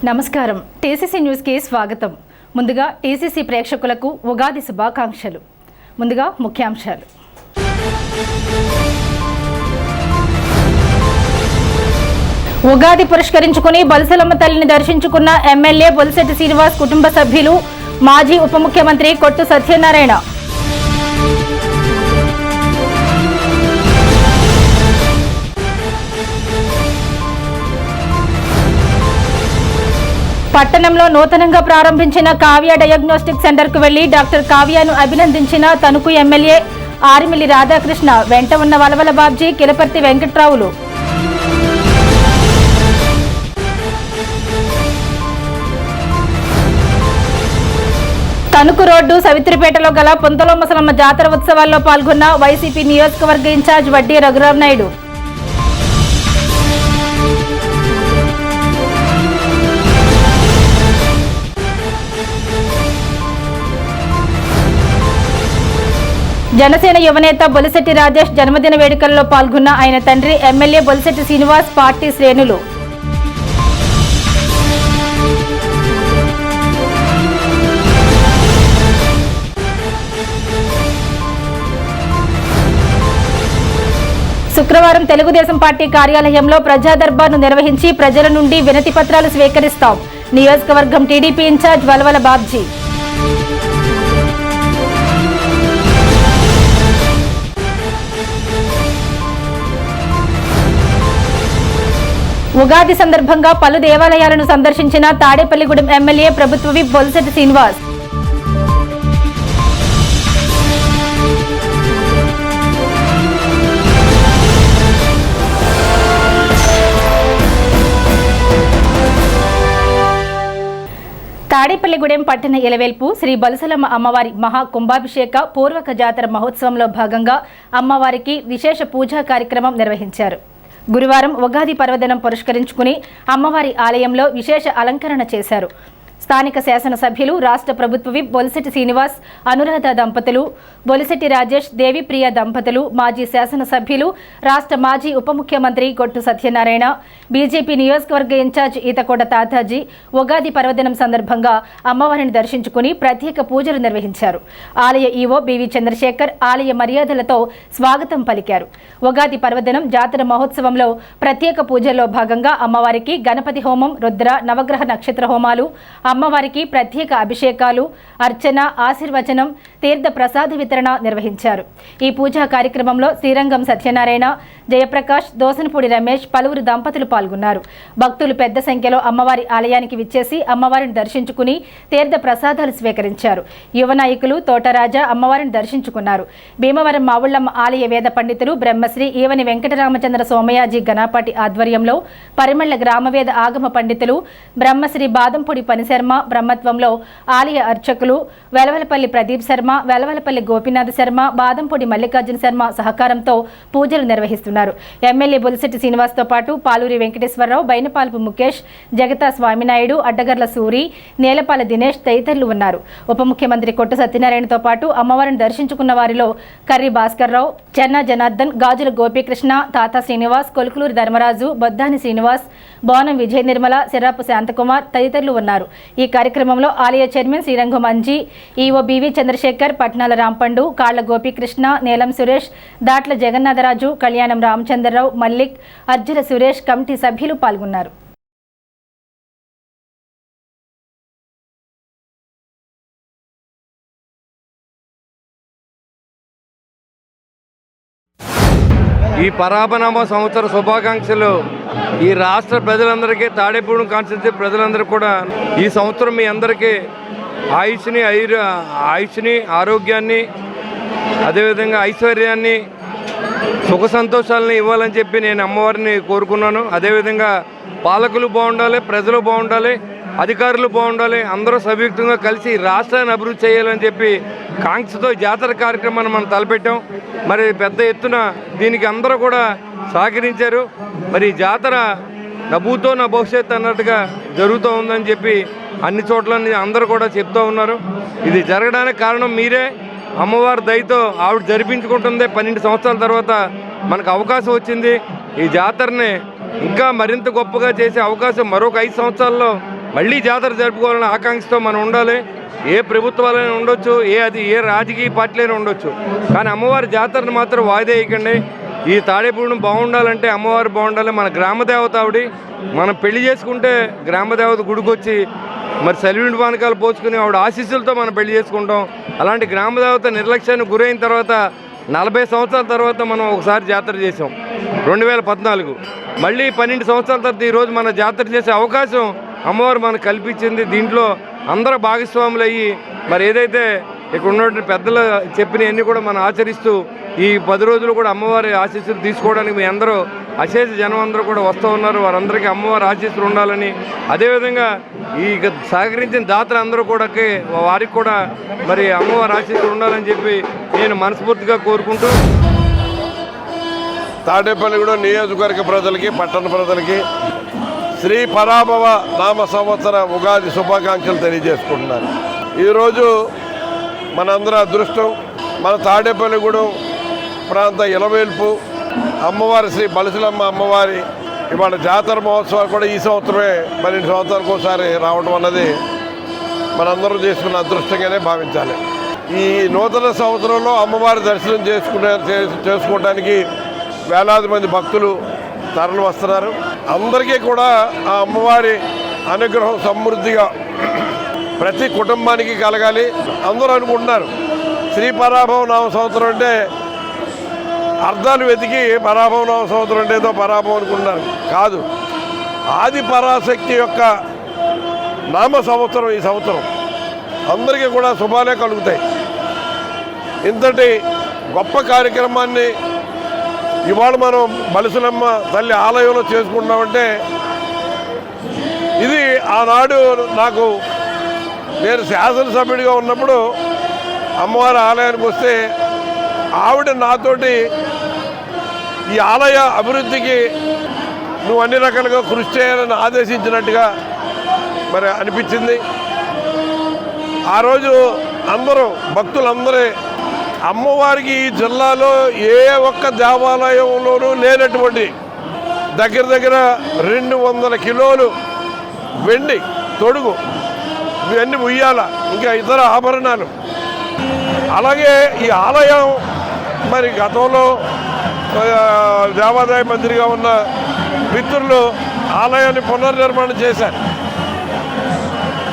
నమస్కారం TCC news కి స్వాగతం. ముందుగా టీసీసీ ప్రేక్షకులకు ఉగాది శుభాకాంక్షలు. ముందుగా ముఖ్యాంశాలు. ఉగాది పురస్కరించుకుని బొలిసెలమ్మ తల్లిని దర్శించుకున్న ఎమ్మెల్యే బొలిశెట్టి శ్రీనివాస్ కుటుంబ సభ్యులు, మాజీ ఉప ముఖ్యమంత్రి కొట్టు సత్యనారాయణ. పట్టణంలో నూతనంగా ప్రారంభించిన కావ్య డయాగ్నోస్టిక్ సెంటర్కు వెళ్లి డాక్టర్ కావ్యను అభినందించిన తణుకు ఎమ్మెల్యే ఆరిమిల్లి రాధాకృష్ణ. వెంట ఉన్న వలవల బాబ్జీ, కిలపర్తి వెంకట్రావులు. తణుకు రోడ్డు సవిత్రిపేటలో గల పొంతలో ముసలమ్మ జాతర ఉత్సవాల్లో పాల్గొన్న వైసీపీ నియోజకవర్గ ఇన్ఛార్జ్ వడ్డీ రఘురాం నాయుడు. జనసేన యువనేత బొలిశెట్టి రాజేష్ జన్మదిన వేడుకల్లో పాల్గొన్న ఆయన తండ్రి ఎమ్మెల్యే బొలిశెట్టి శ్రీనివాస్, పార్టీ శ్రేణులు. శుక్రవారం తెలుగుదేశం పార్టీ కార్యాలయంలో ప్రజా దర్బార్ను నిర్వహించి ప్రజల నుండి వినతి పత్రాలు స్వీకరిస్తాం. నియోజకవర్గం టీడీపీ ఇన్ఛార్జ్ వలవల బాబ్జీ. ఉగాది సందర్భంగా పలు దేవాలయాలను సందర్శించిన తాడేపల్లిగూడెం ఎమ్మెల్యే ప్రభుత్వ విప్ బొలిశెట్టి శ్రీనివాస్. తాడేపల్లిగూడెం పట్టణ ఇలవేల్పు శ్రీ బొలిసెలమ్మ అమ్మవారి మహా కుంభాభిషేక పూర్వక జాతర మహోత్సవంలో భాగంగా అమ్మవారికి విశేష పూజా కార్యక్రమం నిర్వహించారు. గురువారం ఉగాది పర్వదినం పురస్కరించుకుని అమ్మవారి ఆలయంలో విశేష అలంకరణ చేశారు. స్థానిక శాసనసభ్యులు, రాష్ట్ర ప్రభుత్వ విప్ బొలిశెట్టి శ్రీనివాస్, అనురాధ దంపతులు, బొలిశెట్టి రాజేష్, దేవిప్రియ దంపతులు, మాజీ శాసనసభ్యులు, రాష్ట్ర మాజీ ఉప ముఖ్యమంత్రి కొట్టు సత్యనారాయణ, బీజేపీ నియోజకవర్గ ఇన్ఛార్జ్ ఈతకోట తాతాజీ ఉగాది పర్వదినం సందర్భంగా అమ్మవారిని దర్శించుకుని ప్రత్యేక పూజలు నిర్వహించారు. ఆలయ ఈవో బివి చంద్రశేఖర్ ఆలయ మర్యాదలతో స్వాగతం పలికారు. ఉగాది పర్వదినం జాతర మహోత్సవంలో ప్రత్యేక పూజల్లో భాగంగా అమ్మవారికి గణపతి హోమం, రుద్ర, నవగ్రహ నక్షత్ర హోమాలు, అమ్మవారికి ప్రత్యేక అభిషేకాలు, అర్చన, ఆశీర్వచనం, తీర్థ ప్రసాద వితరణ నిర్వహించారు. ఈ పూజా కార్యక్రమంలో శ్రీరంగం సత్యనారాయణ, జయప్రకాష్, దోసనపూడి రమేష్, పలువురు దంపతులు పాల్గొన్నారు. భక్తులు పెద్ద సంఖ్యలో అమ్మవారి ఆలయానికి విచ్చేసి అమ్మవారిని దర్శించుకుని తీర్థ ప్రసాదాలు స్వీకరించారు. యువ నాయకులు తోటరాజా అమ్మవారిని దర్శించుకున్నారు. భీమవరం మావుళ్లమ్మ ఆలయ వేద పండితులు బ్రహ్మశ్రీ ఈవని వెంకటరామచంద్ర సోమయాజీ గణపాటి ఆధ్వర్యంలో పరిమళ్ల గ్రామవేద ఆగమ పండితులు బ్రహ్మశ్రీ బాదంపూడి పనిశర్మ బ్రహ్మత్వంలో ఆలయ అర్చకులు వెలవలపల్లి ప్రదీప్ శర్మ, వెలవలపల్లి గోపీనాథ్ శర్మ, బాదంపూడి మల్లికార్జున శర్మ సహకారంతో పూజలు నిర్వహిస్తున్నారు. ఎమ్మెల్యే బొలిశెట్టి శ్రీనివాస్తో పాటు పాలూరి వెంకటేశ్వరరావు, బైనపాలపు ముఖేష్, జగతా స్వామినాయుడు, అడ్డగర్ల సూరి, నేలపాల దినేష్ తదితరులు ఉన్నారు. ఉప ముఖ్యమంత్రి కొట్టు సత్యనారాయణతో పాటు అమ్మవారిని దర్శించుకున్న వారిలో కర్రి భాస్కర్రావు, చెన్నా జనార్దన్, గాజుల గోపీకృష్ణ, తాతా శ్రీనివాస్, కొలుకులూరి ధర్మరాజు, బొద్దాని శ్రీనివాస్, బోనం విజయ నిర్మల, సిరాపు శాంతకుమార్ తదితరులు ఉన్నారు. ఈ కార్యక్రమంలో ఆలయ chairman Srirangam Manji, EO B V Chandrasekhar, Patnala Rampandu, Kalla Gopikrishna, Nelam Suresh, Datla Jagannatharaju, Kalyanam Ramachandrarao, Mallik, Arjuna Suresh committee సభ్యులు పాల్గొన్నారు. ఈ పరాభనామ సంవత్సర శుభాకాంక్షలు ఈ రాష్ట్ర ప్రజలందరికీ, తాడేపూడి కాన్స్టిట్యూన్సీ ప్రజలందరూ కూడా ఈ సంవత్సరం మీ అందరికీ ఆయుష్ని, ఆరోగ్యాన్ని, అదేవిధంగా ఐశ్వర్యాన్ని, సుఖ సంతోషాలని ఇవ్వాలని చెప్పి నేను అమ్మవారిని కోరుకున్నాను. అదేవిధంగా పాలకులు బాగుండాలి, ప్రజలు బాగుండాలి, అధికారులు బాగుండాలి, అందరూ సంయుక్తంగా కలిసి రాష్ట్రాన్ని అభివృద్ధి చేయాలని చెప్పి కాంక్షతో జాతర కార్యక్రమాన్ని మనం తలపెట్టాం. మరి పెద్ద ఎత్తున దీనికి అందరూ కూడా సహకరించారు. మరి జాతర నభూతో నా భవిష్యత్తు అన్నట్టుగా జరుగుతూ ఉందని చెప్పి అన్ని చోట్ల అందరూ కూడా చెప్తూ ఉన్నారు. ఇది జరగడానికి కారణం మీరే. అమ్మవారి దయతో ఆవిడ జరిపించుకుంటుంది. 12 సంవత్సరాల తర్వాత మనకు అవకాశం వచ్చింది. ఈ జాతరని ఇంకా మరింత గొప్పగా చేసే అవకాశం మరొక 5 సంవత్సరాల్లో మళ్ళీ జాతర జరుపుకోవాలనే ఆకాంక్షతో మనం ఉండాలి. ఏ ప్రభుత్వాలైనా ఉండొచ్చు, ఏ రాజకీయ పార్టీలైనా ఉండొచ్చు, కానీ అమ్మవారి జాతరను మాత్రం వాయిదా వేయకండి. ఈ తాడేపూడిని బాగుండాలంటే అమ్మవారు బాగుండాలి. మన గ్రామదేవత ఆవిడ. మనం పెళ్లి చేసుకుంటే గ్రామదేవత గుడికి వచ్చి మరి సెలవిండి పానకాలు పోసుకుని ఆవిడ ఆశీస్సులతో మనం పెళ్లి చేసుకుంటాం. అలాంటి గ్రామదేవత నిర్లక్ష్యానికి గురైన తర్వాత 40 సంవత్సరాల తర్వాత మనం ఒకసారి జాతర చేసాం 2014. మళ్ళీ 12 సంవత్సరాల తర్వాత ఈరోజు మన జాతర చేసే అవకాశం అమ్మవారు మనకు కల్పించింది. దీంట్లో అందరూ భాగస్వాములు అయ్యి మరి ఏదైతే ఇక్కడ ఉన్నటువంటి పెద్దలు చెప్పినవన్నీ కూడా మనం ఆచరిస్తూ ఈ 10 రోజులు కూడా అమ్మవారి ఆశీస్సులు తీసుకోవడానికి మీ అందరూ అశేష జనం అందరూ కూడా వస్తూ ఉన్నారు. వారందరికీ అమ్మవారి ఆశీస్సులు ఉండాలని, అదేవిధంగా ఈ సహకరించిన దాతలు అందరూ కూడా వారికి కూడా మరి అమ్మవారి ఆశీస్సులు ఉండాలని చెప్పి నేను మనస్ఫూర్తిగా కోరుకుంటూ తాడేపల్లిగూడెం నియోజకవర్గ ప్రజలకి, పట్టణ ప్రజలకి శ్రీ పరాభవ నామ సంవత్సర ఉగాది శుభాకాంక్షలు తెలియజేసుకుంటున్నాను. ఈరోజు మనందరూ అదృష్టం, మన తాడేపల్లిగూడెం ప్రాంత ఇలవేల్పు అమ్మవారి శ్రీ బలసలమ్మ అమ్మవారి ఇవాళ జాతర మహోత్సవాలు కూడా ఈ సంవత్సరమే 12 సంవత్సరాలకు ఒకసారి రావడం అన్నది మనందరూ చేసుకున్న అదృష్టంగానే భావించాలి. ఈ నూతన సంవత్సరంలో అమ్మవారి దర్శనం చేసుకోవడానికి వేలాది మంది భక్తులు తరలి వస్తున్నారు. అందరికీ కూడా ఆ అమ్మవారి అనుగ్రహం సమృద్ధిగా ప్రతి కుటుంబానికి కలగాలి. అందరూ అనుకుంటున్నారు శ్రీ పరాభవ నామ సంవత్సరం అంటే అర్థాలు వెతికి పరాభవ నామ సంవత్సరం అంటే ఏదో పరాభవం అనుకుంటున్నారు. కాదు, ఆది పరాశక్తి యొక్క నామ సంవత్సరం ఈ సంవత్సరం. అందరికీ కూడా శుభాలే కలుగుతాయి. ఇంతటి గొప్ప కార్యక్రమాన్ని ఇవాళ మనం బలసలమ్మ తల్లి ఆలయంలో చేసుకుంటున్నామంటే ఇది ఆనాడు నేను శాసనసభ్యుడిగా ఉన్నప్పుడు అమ్మవారి ఆలయానికి వస్తే ఆవిడ నాతోటి ఈ ఆలయ అభివృద్ధికి నువ్వు అన్ని రకాలుగా కృషి చేయాలని ఆదేశించినట్టుగా మరి అనిపించింది. ఆ రోజు అందరూ భక్తులందరూ అమ్మవారికి ఈ జిల్లాలో ఏ ఒక్క దేవాలయంలోనూ లేనటువంటి దగ్గర 200 కిలోలు వెండి తొడుగు, ఇవన్నీ ఉయ్యాల, ఇంకా ఇతర ఆభరణాలు. అలాగే ఈ ఆలయం మరి గతంలో దేవాదాయ మంత్రిగా ఉన్న మిత్రులు ఆలయాన్ని పునర్నిర్మాణం చేశారు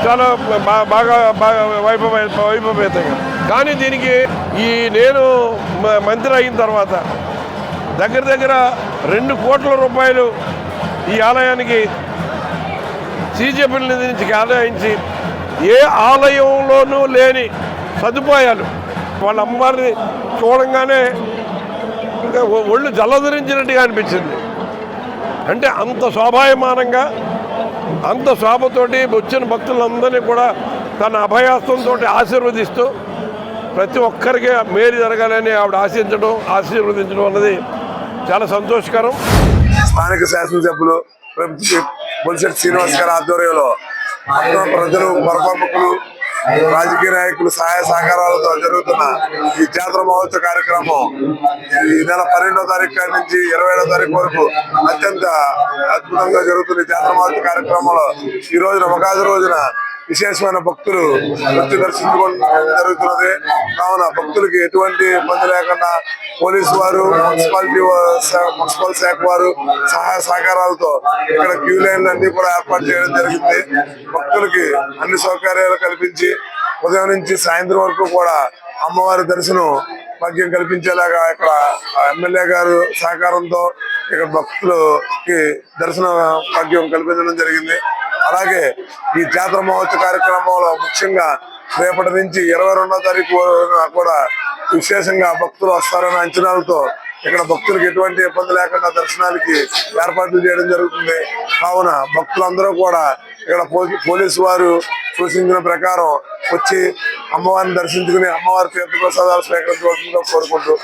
చాలా బాగా వైభవేతంగా. కానీ దీనికి నేను మంత్రి అయిన తర్వాత దగ్గర 2 కోట్ల రూపాయలు ఈ ఆలయానికి సీజేపీ నిధి నుంచి కేటాయించి ఏ ఆలయంలోనూ లేని సదుపాయాలు వాళ్ళ అమ్మవారిని చూడంగానే ఒళ్ళు జలధరించినట్టుగా అనిపించింది. అంటే అంత శోభాయమానంగా అంత శోభతోటి వచ్చిన భక్తులందరినీ కూడా తన అభయాస్తంతో ఆశీర్వదిస్తూ ప్రతి ఒక్కరికి మేలు జరగాలని ఆవిడ ఆశీర్వదించడం అన్నది చాలా సంతోషకరం. స్థానిక శాసనసభ్యులు బొలిశెట్టి శ్రీనివాస్ గారి ఆధ్వర్యంలో ప్రజలు, ప్రముఖులు, రాజకీయ నాయకులు సహాయ సహకారాలతో జరుగుతున్న ఈ జాతర మహోత్సవ కార్యక్రమం ఈ నెల 12వ తారీఖు నుంచి 27వ తారీఖు వరకు అత్యంత అద్భుతంగా జరుగుతున్న జాతర మహోత్సవ కార్యక్రమంలో ఈ రోజున ఉగాది రోజున విశేషమైన భక్తులు వచ్చి దర్శించుకోవడం జరుగుతున్నది. కావున భక్తులకి ఎటువంటి ఇబ్బంది లేకుండా పోలీసు వారు, మున్సిపల్ శాఖ వారు సహాయ సహకారాలతో ఇక్కడ క్యూ లైన్లు అన్ని కూడా ఏర్పాటు చేయడం జరిగింది. భక్తులకి అన్ని సౌకర్యాలు కల్పించి ఉదయం నుంచి సాయంత్రం వరకు కూడా అమ్మవారి దర్శనం భాగ్యం కల్పించేలాగా ఇక్కడ ఎమ్మెల్యే గారు సహకారంతో ఇక్కడ భక్తులకి దర్శన భాగ్యం కల్పించడం జరిగింది. అలాగే ఈ జాతర మహోత్సవ కార్యక్రమంలో ముఖ్యంగా రేపటి నుంచి 22వ తారీఖు కూడా విశేషంగా భక్తులు వస్తారన్న అంచనాలతో ఇక్కడ భక్తులకు ఎటువంటి ఇబ్బంది లేకుండా దర్శనానికి ఏర్పాట్లు చేయడం జరుగుతుంది. కావున భక్తులందరూ కూడా ఇక్కడ పోలీసు వారు సూచించిన ప్రకారం వచ్చి అమ్మవారిని దర్శించుకుని అమ్మవారి తీర్థప్రసాదాలు స్వీకరించవలసిందిగా కోరుకుంటూ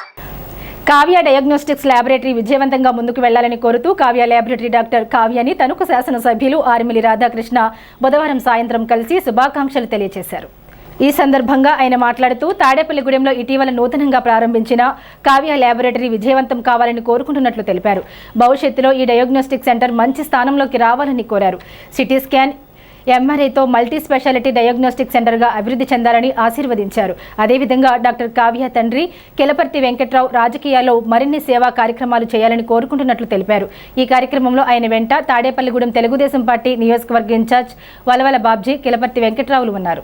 కావ్య డయాగ్నోస్టిక్స్ ల్యాబొరేటరీ విజయవంతంగా ముందుకు వెళ్లాలని కోరుతూ కావ్య ల్యాబొరేటరీ డాక్టర్ కావ్యాని తణుకు శాసనసభ్యులు ఆర్మిలి రాధాకృష్ణ బుధవారం సాయంత్రం కలిసి శుభాకాంక్షలు తెలియజేశారు. ఈ సందర్భంగా ఆయన మాట్లాడుతూ తాడేపల్లిగూడెంలో ఇటీవల నూతనంగా ప్రారంభించిన కావ్య ల్యాబొరేటరీ విజయవంతం కావాలని కోరుకుంటున్నట్లు తెలిపారు. భవిష్యత్తులో ఈ డయాగ్నోస్టిక్ సెంటర్ మంచి స్థానంలోకి రావాలని కోరారు. సిటీ స్కాన్, ఎంఆర్ఐతో మల్టీ స్పెషాలిటీ డయాగ్నోస్టిక్ సెంటర్గా అభివృద్ధి చెందాలని ఆశీర్వదించారు. అదేవిధంగా డాక్టర్ కావ్య తండ్రి కిలపర్తి వెంకట్రావు రాజకీయాల్లో మరిన్ని సేవా కార్యక్రమాలు చేయాలని కోరుకుంటున్నట్లు తెలిపారు. ఈ కార్యక్రమంలో ఆయన వెంట తాడేపల్లిగూడెం తెలుగుదేశం పార్టీ నియోజకవర్గ ఇన్ఛార్జ్ వలవల బాబ్జీ, కిలపర్తి వెంకట్రావులు ఉన్నారు.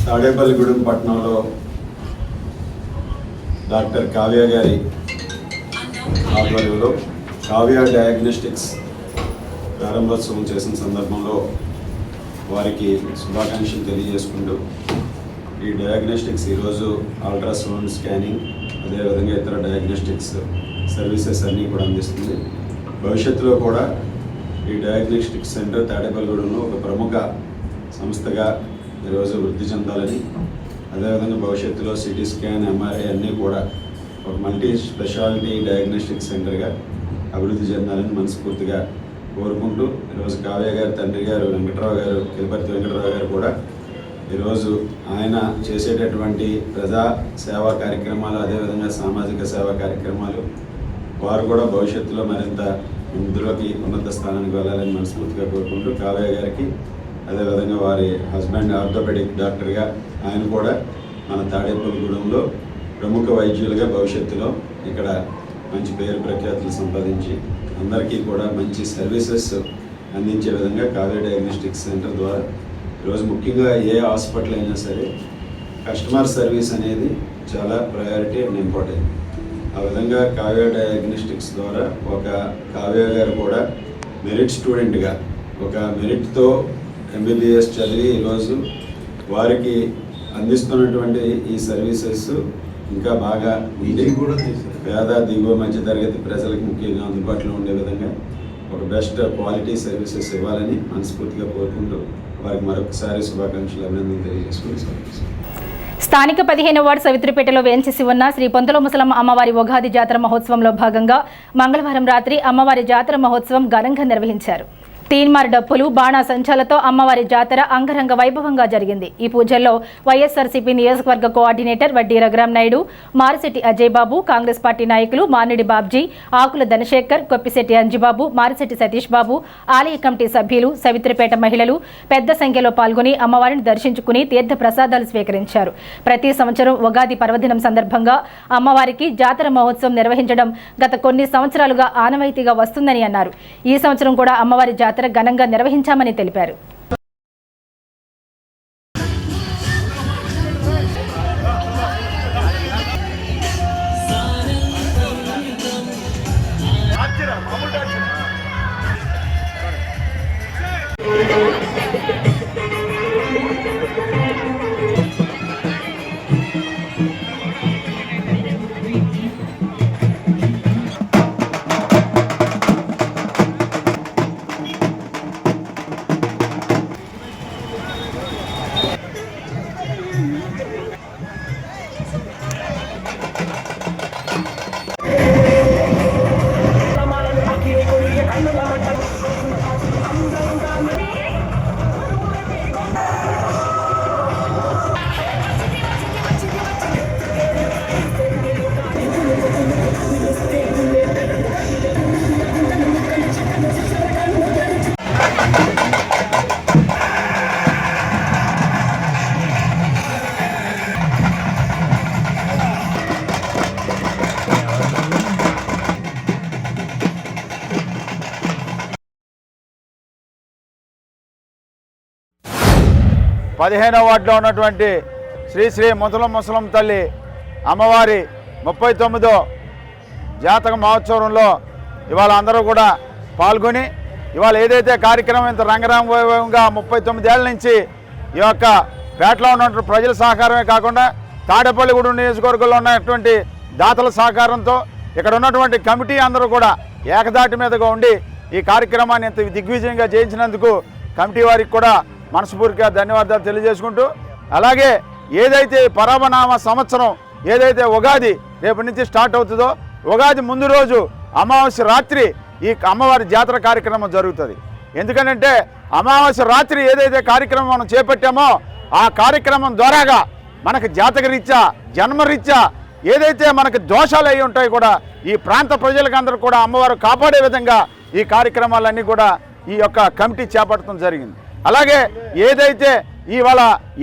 తాడేపల్లిగూడెం పట్టణంలో డాక్టర్ కావ్య గారి ఆధ్వర్యంలో కావ్య డయాగ్నోస్టిక్స్ ప్రారంభోత్సవం చేసిన సందర్భంలో వారికి శుభాకాంక్షలు తెలియజేసుకుంటూ ఈ డయాగ్నోస్టిక్స్ ఈరోజు అల్ట్రాసౌండ్ స్కానింగ్ అదేవిధంగా ఇతర డయాగ్నోస్టిక్స్ సర్వీసెస్ అన్నీ కూడా అందిస్తుంది. భవిష్యత్తులో కూడా ఈ డయాగ్నోస్టిక్స్ సెంటర్ తాడేపల్లిగూడెంలో ఒక ప్రముఖ సంస్థగా ఈరోజు వృద్ధి చెందాలని, అదేవిధంగా భవిష్యత్తులో సిటీ స్కాన్, ఎంఆర్ఐ అన్నీ కూడా ఒక మల్టీ స్పెషాలిటీ డయాగ్నోస్టిక్ సెంటర్గా అభివృద్ధి చెందాలని మనస్ఫూర్తిగా కోరుకుంటూ ఈరోజు కావ్య గారి తండ్రి గారు వెంకట్రావు గారు, కిలపర్తి వెంకట్రావు గారు కూడా ఈరోజు ఆయన చేసేటటువంటి ప్రజా సేవా కార్యక్రమాలు, అదేవిధంగా సామాజిక సేవా కార్యక్రమాలు వారు కూడా భవిష్యత్తులో మరింత ఇందులోకి ఉన్నత స్థానానికి వెళ్ళాలని మనస్ఫూర్తిగా కోరుకుంటూ కావ్య గారికి, అదేవిధంగా వారి హస్బెండ్ ఆర్థోపెడిక్ డాక్టర్గా ఆయన కూడా మన తాడేపల్లిగూడెంలో ప్రముఖ వైద్యులుగా భవిష్యత్తులో ఇక్కడ మంచి పేరు ప్రఖ్యాతులు సంపాదించి అందరికీ కూడా మంచి సర్వీసెస్ అందించే విధంగా కావ్య డయాగ్నోస్టిక్స్ సెంటర్ ద్వారా ఈరోజు ముఖ్యంగా ఏ హాస్పిటల్ అయినా సరే కస్టమర్ సర్వీస్ అనేది చాలా ప్రయారిటీ అండ్ ఇంపార్టెంట్. ఆ విధంగా కావ్య డయాగ్నోస్టిక్స్ ద్వారా ఒక కావ్య గారు కూడా మెరిట్ స్టూడెంట్గా ఒక మెరిట్తో ఎంబీబీఎస్ చదివి ఈరోజు వారికి అందిస్తున్నటువంటి ఈ సర్వీసెస్ ఇంకా బాగా ఉండి పేద దిగువ మధ్య తరగతి ప్రజలకు ముఖ్యంగా అందుబాటులో ఉండే విధంగా ఒక బెస్ట్ క్వాలిటీ సర్వీసెస్ ఇవ్వాలని మనస్ఫూర్తిగా కోరుకుంటూ వారికి మరొకసారి శుభాకాంక్షలు, అభినందనలు తెలియజేసుకుంటూ స్థానిక 15వ వార్డు సవిత్రిపేటలో వేంచేసి ఉన్న శ్రీ పొంతల ముసలమ్మ అమ్మవారి ఉగాది జాతర మహోత్సవంలో భాగంగా మంగళవారం రాత్రి అమ్మవారి జాతర మహోత్సవం ఘనంగా నిర్వహించారు. తీన్మార్ డప్పులు, బాణాసంచాలతో అమ్మవారి జాతర అంగరంగ వైభవంగా జరిగింది. ఈ పూజల్లో వైఎస్ఆర్సీపీ నియోజకవర్గ కోఆర్డినేటర్ వడ్డీ రఘురాం నాయుడు, మారిశెట్టి అజయ్ బాబు, కాంగ్రెస్ పార్టీ నాయకులు మార్నిడి బాబ్జీ, ఆకుల ధనశేఖర్, కొప్పిశెట్టి అంజిబాబు, మారిశెట్టి సతీష్ బాబు, ఆలయ కమిటీ సభ్యులు, సవిత్రిపేట మహిళలు పెద్ద సంఖ్యలో పాల్గొని అమ్మవారిని దర్శించుకుని తీర్థ ప్రసాదాలు స్వీకరించారు. ప్రతి సంవత్సరం ఉగాది పర్వదినం సందర్భంగా అమ్మవారికి జాతర మహోత్సవం నిర్వహించడం గత కొన్ని సంవత్సరాలుగా ఆనవాయితీగా వస్తుందని అన్నారు. ఈ సంవత్సరం కూడా అమ్మవారి జాతర ఘనంగా నిర్వహించామని తెలిపారు. పదిహేనవ వార్డులో ఉన్నటువంటి శ్రీ శ్రీ ముసలం తల్లి అమ్మవారి 39వ జాతక మహోత్సవంలో ఇవాళ అందరూ కూడా పాల్గొని ఇవాళ ఏదైతే కార్యక్రమం ఇంత రంగరామ వైభవంగా 39 ఏళ్ల నుంచి ఈ యొక్క పేటలో ఉన్నటువంటి ప్రజల సహకారమే కాకుండా తాడేపల్లిగూడెం నియోజకవర్గంలో ఉన్నటువంటి దాతల సహకారంతో ఇక్కడ ఉన్నటువంటి కమిటీ అందరూ కూడా ఏకదాటి మీదగా ఉండి ఈ కార్యక్రమాన్ని ఇంత దిగ్విజయంగా చేయించినందుకు కమిటీ వారికి కూడా మనస్ఫూర్తిగా ధన్యవాదాలు తెలియజేసుకుంటూ, అలాగే ఏదైతే పరమనామ సంవత్సరం ఏదైతే ఉగాది రేపటి నుంచి స్టార్ట్ అవుతుందో ఉగాది ముందు రోజు అమావాస్య రాత్రి ఈ అమ్మవారి జాతర కార్యక్రమం జరుగుతుంది. ఎందుకంటే అమావాస్య రాత్రి ఏదైతే కార్యక్రమం మనం చేపట్టామో ఆ కార్యక్రమం ద్వారాగా మనకు జాతకరీత్యా జన్మరీత్యా ఏదైతే మనకు దోషాలు అయి ఉంటాయో కూడా ఈ ప్రాంత ప్రజలకందరూ కూడా అమ్మవారు కాపాడే విధంగా ఈ కార్యక్రమాలన్నీ కూడా ఈ యొక్క కమిటీ చేపట్టడం జరిగింది. అలాగే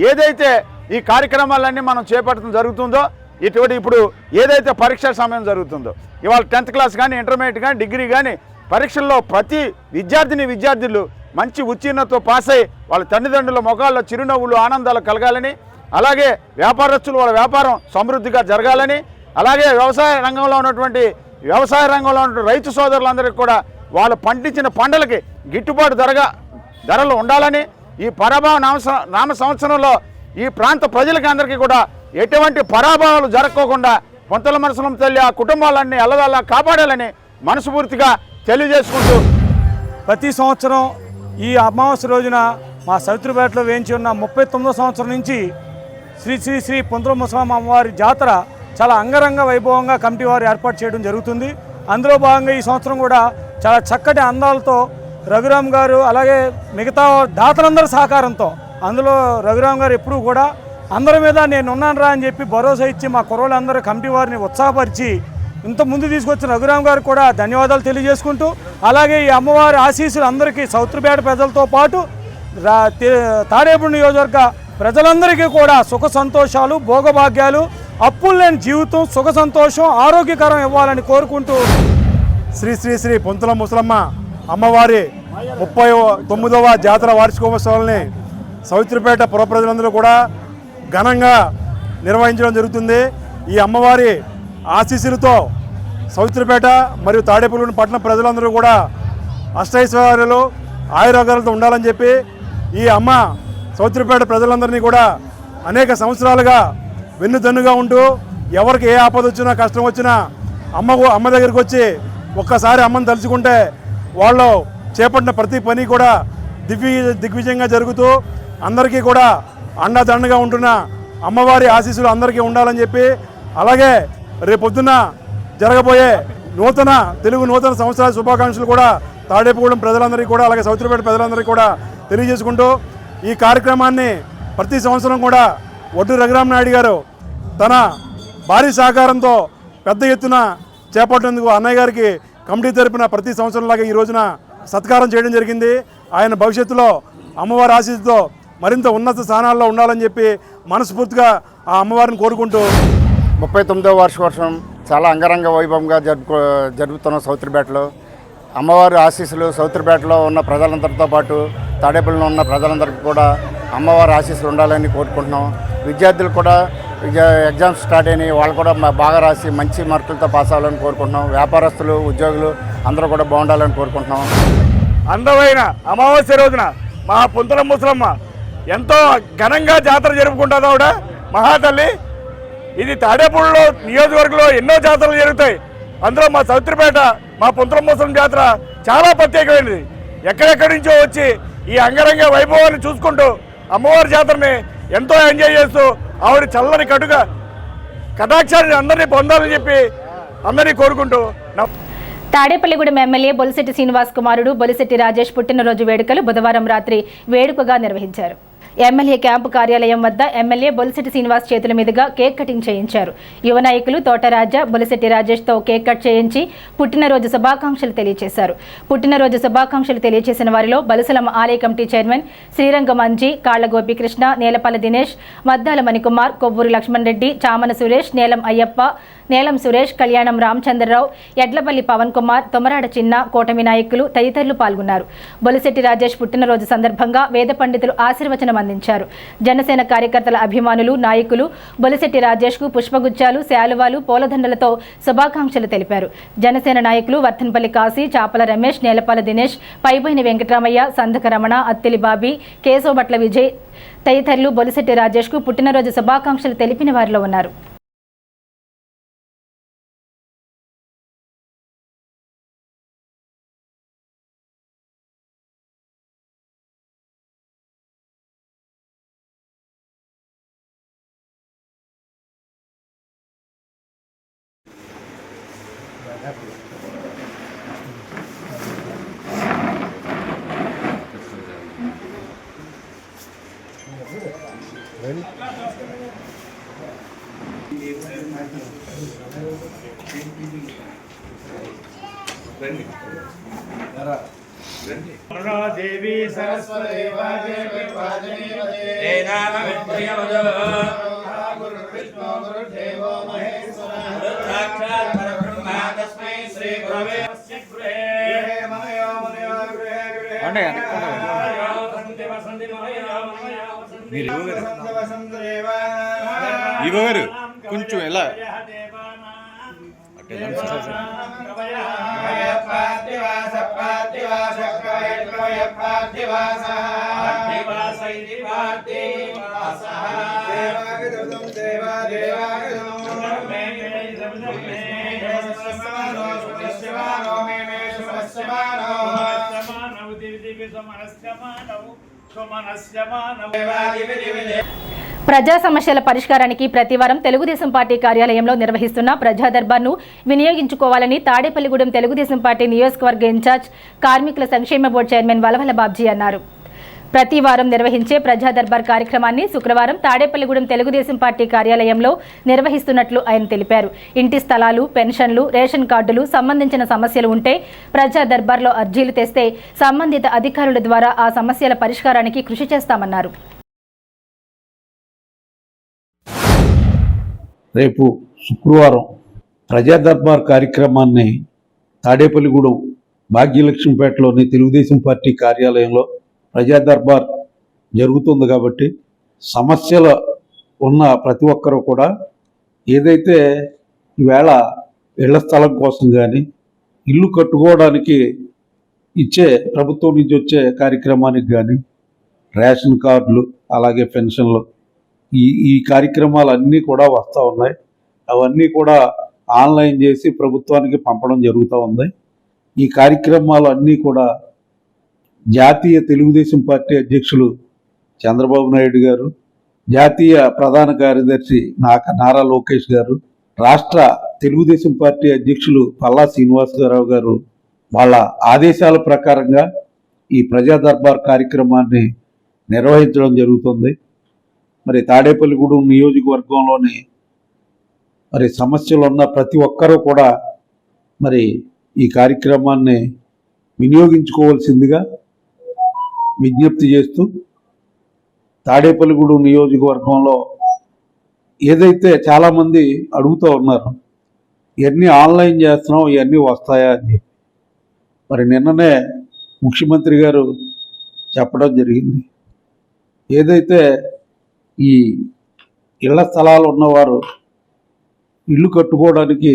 ఏదైతే ఈ కార్యక్రమాలన్నీ మనం చేపట్టడం జరుగుతుందో ఇప్పుడు ఏదైతే పరీక్ష సమయం జరుగుతుందో ఇవాళ 10th క్లాస్ కానీ ఇంటర్మీడియట్ కానీ డిగ్రీ కానీ పరీక్షల్లో ప్రతి విద్యార్థులు మంచి ఉత్తీర్ణతతో పాస్ అయ్యి వాళ్ళ తల్లిదండ్రుల ముఖాల్లో చిరునవ్వులు ఆనందాలు కలగాలని, అలాగే వ్యాపారస్తులు వాళ్ళ వ్యాపారం సమృద్ధిగా జరగాలని, అలాగే వ్యవసాయ రంగంలో ఉన్నటువంటి రైతు సోదరులందరికీ కూడా వాళ్ళు పండించిన పంటలకి గిట్టుబాటు ధరలు ఉండాలని, ఈ పరాభవ నామ సంవత్సరంలో ఈ ప్రాంత ప్రజలకి అందరికీ కూడా ఎటువంటి పరాభవాలు జరగకోకుండా పొంతల మనసులం తల్లి ఆ కుటుంబాలన్నీ అల్లదల్లా కాపాడాలని మనస్ఫూర్తిగా తెలియజేసుకుంటూ ప్రతి సంవత్సరం ఈ అమావాస్య రోజున మా సవిత్రిపేటలో వేయించి ఉన్న 39వ సంవత్సరం నుంచి శ్రీ శ్రీ శ్రీ పొంతల ముసలమ్మ అమ్మవారి జాతర చాలా అంగరంగ వైభవంగా కమిటీ వారు ఏర్పాటు చేయడం జరుగుతుంది. అందులో భాగంగా ఈ సంవత్సరం కూడా చాలా చక్కటి అందాలతో రఘురామ్ గారు అలాగే మిగతా దాతలందరి సహకారంతో, అందులో రఘురామ్ గారు ఎప్పుడూ కూడా అందరి మీద నేను ఉన్నాను రా అని చెప్పి భరోసా ఇచ్చి మా కుర్రోళ్ళందరూ కమిటీ వారిని ఉత్సాహపరిచి ఇంత ముందు తీసుకొచ్చిన రఘురామ్ గారు కూడా ధన్యవాదాలు తెలియజేసుకుంటూ, అలాగే ఈ అమ్మవారి ఆశీస్సులు అందరికీ సౌత్రిపేట ప్రజలతో పాటు తాడేపల్లి నియోజకవర్గ ప్రజలందరికీ కూడా సుఖ సంతోషాలు, భోగభాగ్యాలు, అప్పులు లేని జీవితం, సుఖ సంతోషం, ఆరోగ్యకరం ఇవ్వాలని కోరుకుంటూ శ్రీ శ్రీ శ్రీ పొంతల ముసలమ్మ అమ్మవారి 39వ జాతర వార్షికోత్సవాలని సవిత్రిపేట పుర ప్రజలందరూ కూడా ఘనంగా నిర్వహించడం జరుగుతుంది. ఈ అమ్మవారి ఆశీస్సులతో సవిత్రిపేట మరియు తాడేపల్లి పట్టణ ప్రజలందరూ కూడా అష్టైశ్వర్యాలు ఆయురోగ్యాలతో ఉండాలని చెప్పి ఈ అమ్మ సవిత్రిపేట ప్రజలందరినీ కూడా అనేక సంవత్సరాలుగా వెన్నుదన్నుగా ఉంటూ ఎవరికి ఏ ఆపద వచ్చినా కష్టం వచ్చినా అమ్మ దగ్గరికి వచ్చి ఒక్కసారి అమ్మని తలుచుకుంటే వాళ్ళు చేపట్టిన ప్రతి పని కూడా దిగ్విజయంగా జరుగుతూ అందరికీ కూడా అండదండగా ఉంటున్న అమ్మవారి ఆశీస్సులు అందరికీ ఉండాలని చెప్పి, అలాగే రేపొద్దున జరగబోయే తెలుగు నూతన సంవత్సరాల శుభాకాంక్షలు కూడా తాడేపల్లి ప్రజలందరికీ కూడా అలాగే సౌత్రిపేట ప్రజలందరికీ కూడా తెలియజేసుకుంటూ ఈ కార్యక్రమాన్ని ప్రతి సంవత్సరం కూడా ఒడ్డు రఘురామ్ నాయుడు గారు తన భారీ సహకారంతో పెద్ద ఎత్తున చేపట్టేందుకు అన్నయ్య గారికి కమిటీ తరపున ప్రతి సంవత్సరంలాగా ఈ రోజున సత్కారం చేయడం జరిగింది. ఆయన భవిష్యత్తులో అమ్మవారి ఆశీస్సుతో మరింత ఉన్నత స్థానాల్లో ఉండాలని చెప్పి మనస్ఫూర్తిగా ఆ అమ్మవారిని కోరుకుంటూ 39వ వార్షికోత్సవం చాలా అంగరంగ వైభవంగా జరుగుతున్న సౌత్రిపేటలో అమ్మవారి ఆశీస్సులు సౌత్రిపేటలో ఉన్న ప్రజలందరితో పాటు తాడేపల్లిలో ఉన్న ప్రజలందరికీ కూడా అమ్మవారి ఆశీస్సులు ఉండాలని కోరుకుంటున్నాం. విద్యార్థులు కూడా ఎగ్జామ్స్ స్టార్ట్ అయినాయి, వాళ్ళు కూడా బాగా రాసి మంచి మార్కులతో పాస్ అవ్వాలని కోరుకుంటున్నాం. వ్యాపారస్తులు, ఉద్యోగులు అందరూ కూడా బాగుండాలని కోరుకుంటున్నాం. అందమైన అమావాస్య రోజున మా పొంతల ముసలమ్మ ఎంతో ఘనంగా జాతర జరుపుకుంటుంది. ఆవిడ మహాతల్లి. ఇది తాడేపల్లిలో నియోజకవర్గంలో ఎన్నో జాతరలు జరుగుతాయి. అందులో మా సౌత్రిపేట మా పొంతల ముసలమ్మ జాతర చాలా ప్రత్యేకమైనది. ఎక్కడెక్కడి నుంచో వచ్చి ఈ అంగరంగ వైభవాన్ని చూసుకుంటూ అమ్మవారి జాతరని ఎంతో ఎంజాయ్ చేస్తూ ఆవిడ చల్లని కటాక్షాన్ని అందరినీ పొందాలని చెప్పి అందరినీ కోరుకుంటూ తాడేపల్లిగూడెం ఎమ్మెల్యే బొలిశెట్టి శ్రీనివాస్ కుమారుడు బొలిశెట్టి రాజేష్ పుట్టినరోజు వేడుకలు బుధవారం రాత్రి వేడుకగా నిర్వహించారు. ఎమ్మెల్యే క్యాంపు కార్యాలయం వద్ద ఎమ్మెల్యే బొలిశెట్టి శ్రీనివాస్ చేతుల మీదుగా కేక్ కటింగ్ చేయించారు. యువ నాయకులు తోటరాజ, బొలిశెట్టి రాజేష్తో కేక్ కట్ చేయించి పుట్టినరోజు శుభాకాంక్షలు తెలియజేశారు. పుట్టినరోజు శుభాకాంక్షలు తెలియజేసిన వారిలో బలుసలమ్మ ఆలయ కమిటీ చైర్మన్ శ్రీరంగ మంజీ, కాళ్ల గోపీకృష్ణ, నేలపల్లి దినేష్, మద్దాల మణికుమార్, కొవ్వూరు లక్ష్మణ్ రెడ్డి, చామన సురేష్, నేలం అయ్యప్ప, నేలం సురేష్, కళ్యాణం రామచంద్రరావు, ఎడ్లపల్లి పవన్ కుమార్, తొమరాడ చిన్న, కూటమి నాయకులు తదితరులు పాల్గొన్నారు. బొలిశెట్టి రాజేష్ పుట్టినరోజు సందర్భంగా వేద పండితులు ఆశీర్వచనం అందించారు. జనసేన కార్యకర్తల అభిమానులు, నాయకులు బొలిశెట్టి రాజేష్ కు పుష్పగుచ్చాలు, శాలువాలు, పూలదండలతో శుభాకాంక్షలు తెలిపారు. జనసేన నాయకులు వర్ధన్పల్లి కాశీ, చాపల రమేష్, నేలపాల దినేష్, పైబోయిన వెంకటరామయ్య, సందక రమణ, అత్తిలి బాబీ, కేశవభట్ల విజయ్ తదితరులు బొలిశెట్టి రాజేష్ కు పుట్టినరోజు శుభాకాంక్షలు తెలిపిన వారిలో ఉన్నారు. దేవి సరస్వతి ఇవ్వగారు కొంచెం ఎలా ప్రజా సమస్యల పరిష్కారానికి ప్రతివారం తెలుగుదేశం పార్టీ కార్యాలయంలో నిర్వహిస్తున్న ప్రజా దర్బార్ను వినియోగించుకోవాలని తాడేపల్లిగూడెం తెలుగుదేశం పార్టీ నియోజకవర్గ ఇన్ఛార్జ్ కార్మికుల సంక్షేమ బోర్డు చైర్మన్ వలవల బాబ్జీ అన్నారు. ప్రతి వారం నిర్వహించే ప్రజా దర్బార్ కార్యక్రమాన్ని శుక్రవారం తాడేపల్లిగూడెం తెలుగుదేశం పార్టీ కార్యాలయంలో నిర్వహిస్తున్నట్లు ఆయన తెలిపారు. ఇంటి స్థలాలు, పెన్షన్లు, రేషన్ కార్డులు సంబంధించిన సమస్యలు ఉంటే ప్రజా దర్బార్లో అర్జీలు తెస్తే సంబంధిత అధికారుల ద్వారా ఆ సమస్యల పరిష్కారానికి కృషి చేస్తామన్నారు. రేపు శుక్రవారం ప్రజా దర్బార్ కార్యక్రమాన్ని తాడేపల్లిగూడెం భాగ్యలక్ష్మీపేటలోని తెలుగుదేశం పార్టీ కార్యాలయంలో ప్రజా దర్బార్ జరుగుతుంది కాబట్టి సమస్యలు ఉన్న ప్రతి ఒక్కరూ కూడా ఏదైతే ఈవేళ ఇళ్ల స్థలం కోసం కానీ ఇల్లు కట్టుకోవడానికి ఇచ్చే ప్రభుత్వం నుంచి వచ్చే కార్యక్రమానికి కానీ రేషన్ కార్డులు అలాగే పెన్షన్లు ఈ కార్యక్రమాలన్నీ కూడా వస్తూ ఉన్నాయి. అవన్నీ కూడా ఆన్లైన్ చేసి ప్రభుత్వానికి పంపడం జరుగుతూ ఉంది. ఈ కార్యక్రమాలు అన్నీ కూడా జాతీయ తెలుగుదేశం పార్టీ అధ్యక్షులు చంద్రబాబు నాయుడు గారు, జాతీయ ప్రధాన కార్యదర్శి నారా లోకేష్ గారు, రాష్ట్ర తెలుగుదేశం పార్టీ అధ్యక్షులు పల్లా శ్రీనివాసరావు గారు వాళ్ళ ఆదేశాల ప్రకారంగా ఈ ప్రజా దర్బార్ కార్యక్రమాన్ని నిర్వహించడం జరుగుతుంది. మరి తాడేపల్లిగూడెం నియోజకవర్గంలోని మరి సమస్యలు ఉన్న ప్రతి ఒక్కరూ కూడా మరి ఈ కార్యక్రమాన్ని వినియోగించుకోవాల్సిందిగా విజ్ఞప్తి చేస్తూ, తాడేపల్లిగూడెం నియోజకవర్గంలో ఏదైతే చాలామంది అడుగుతూ ఉన్నారు ఇవన్నీ ఆన్లైన్ చేస్తున్నాం ఇవన్నీ వస్తాయా అని చెప్పి, మరి నిన్ననే ముఖ్యమంత్రి గారు చెప్పడం జరిగింది. ఏదైతే ఈ ఇళ్ల స్థలాలు ఉన్నవారు ఇల్లు కట్టుకోవడానికి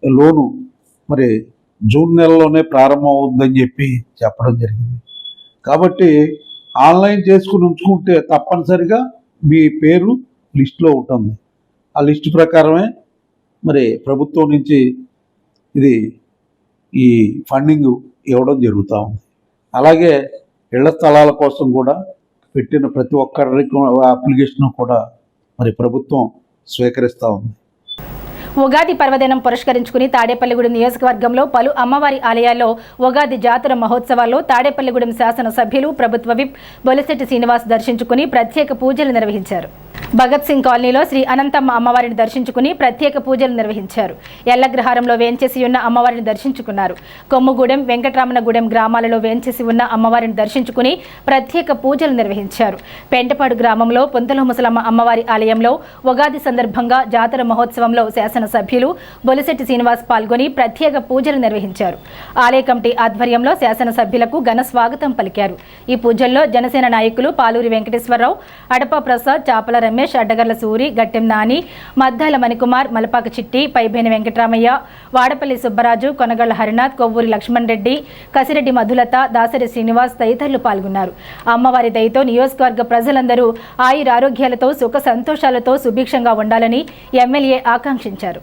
లోను మరి జూన్ నెలలోనే ప్రారంభం అవుతుందని చెప్పి చెప్పడం జరిగింది. కాబట్టి ఆన్లైన్ చేసుకుని ఉంచుకుంటే తప్పనిసరిగా మీ పేరు లిస్టులో ఉంటుంది. ఆ లిస్టు ప్రకారమే మరి ప్రభుత్వం నుంచి ఇది ఈ ఫండింగ్ ఇవ్వడం జరుగుతూ ఉంది. అలాగే ఇళ్ల స్థలాల కోసం కూడా పెట్టిన ప్రతి ఒక్కరికి అప్లికేషన్ కూడా మరి ప్రభుత్వం స్వీకరిస్తూ ఉంది. ఉగాది పర్వదినం పురస్కరించుకుని తాడేపల్లిగూడెం నియోజకవర్గంలో పలు అమ్మవారి ఆలయాల్లో ఉగాది జాతర మహోత్సవాల్లో తాడేపల్లిగూడెం శాసనసభ్యులు ప్రభుత్వ విప్ బొలిశెట్టి శ్రీనివాస్ దర్శించుకుని ప్రత్యేక పూజలు నిర్వహించారు. భగత్ సింగ్ కాలనీలో శ్రీ అనంతమ్మ అమ్మవారిని దర్శించుకుని ప్రత్యేక పూజలు నిర్వహించారు. ఎల్లగ్రహారంలో వేంచేసి ఉన్న అమ్మవారిని దర్శించుకున్నారు. కొమ్ముగూడెం, వెంకటరామనగూడెం గ్రామాలలో వేంచేసి ఉన్న అమ్మవారిని దర్శించుకుని ప్రత్యేక పూజలు నిర్వహించారు. పెంటపాడు గ్రామంలో పొంతల ముసలమ్మ అమ్మవారి ఆలయంలో ఉగాది సందర్భంగా జాతర మహోత్సవంలో శాసనసభ్యులు బొలిశెట్టి శ్రీనివాస్ పాల్గొని ప్రత్యేక పూజలు నిర్వహించారు. ఆలయ కమిటీ ఆధ్వర్యంలో శాసనసభ్యులకు ఘన స్వాగతం పలికారు. ఈ పూజల్లో జనసేన నాయకులు పాలూరి వెంకటేశ్వరరావు, అడప ప్రసాద్, చాపల రమేష్, అడ్డగర్ల సూరి, గట్టెం నాని, మద్దాల మణికుమార్, మలపాక చిట్టి, పైబేని వెంకటరామయ్య, వాడపల్లి సుబ్బరాజు, కొనగళ్ల హరినాథ్, కొవ్వూరి లక్ష్మణ్ రెడ్డి, కసిరెడ్డి మధులత, దాసరి శ్రీనివాస్ తదితరులు పాల్గొన్నారు. అమ్మవారి దయతో నియోజకవర్గ ప్రజలందరూ ఆయురారోగ్యాలతో సుఖ సంతోషాలతో సుభిక్షంగా ఉండాలని ఎమ్మెల్యే ఆకాంక్షించారు.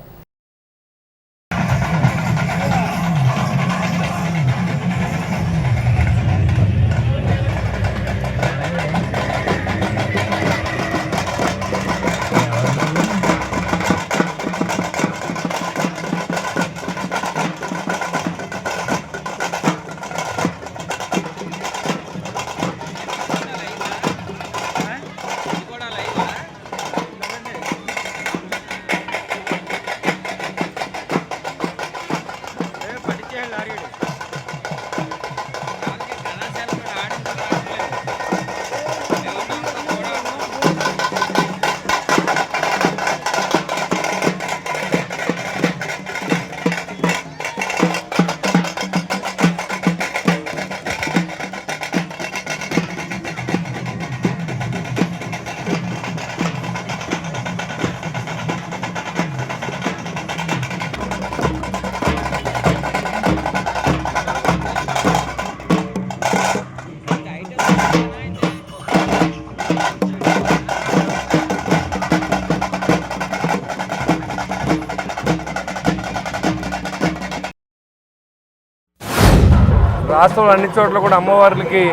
రాష్ట్రంలో అన్ని చోట్ల కూడా అమ్మవార్లకి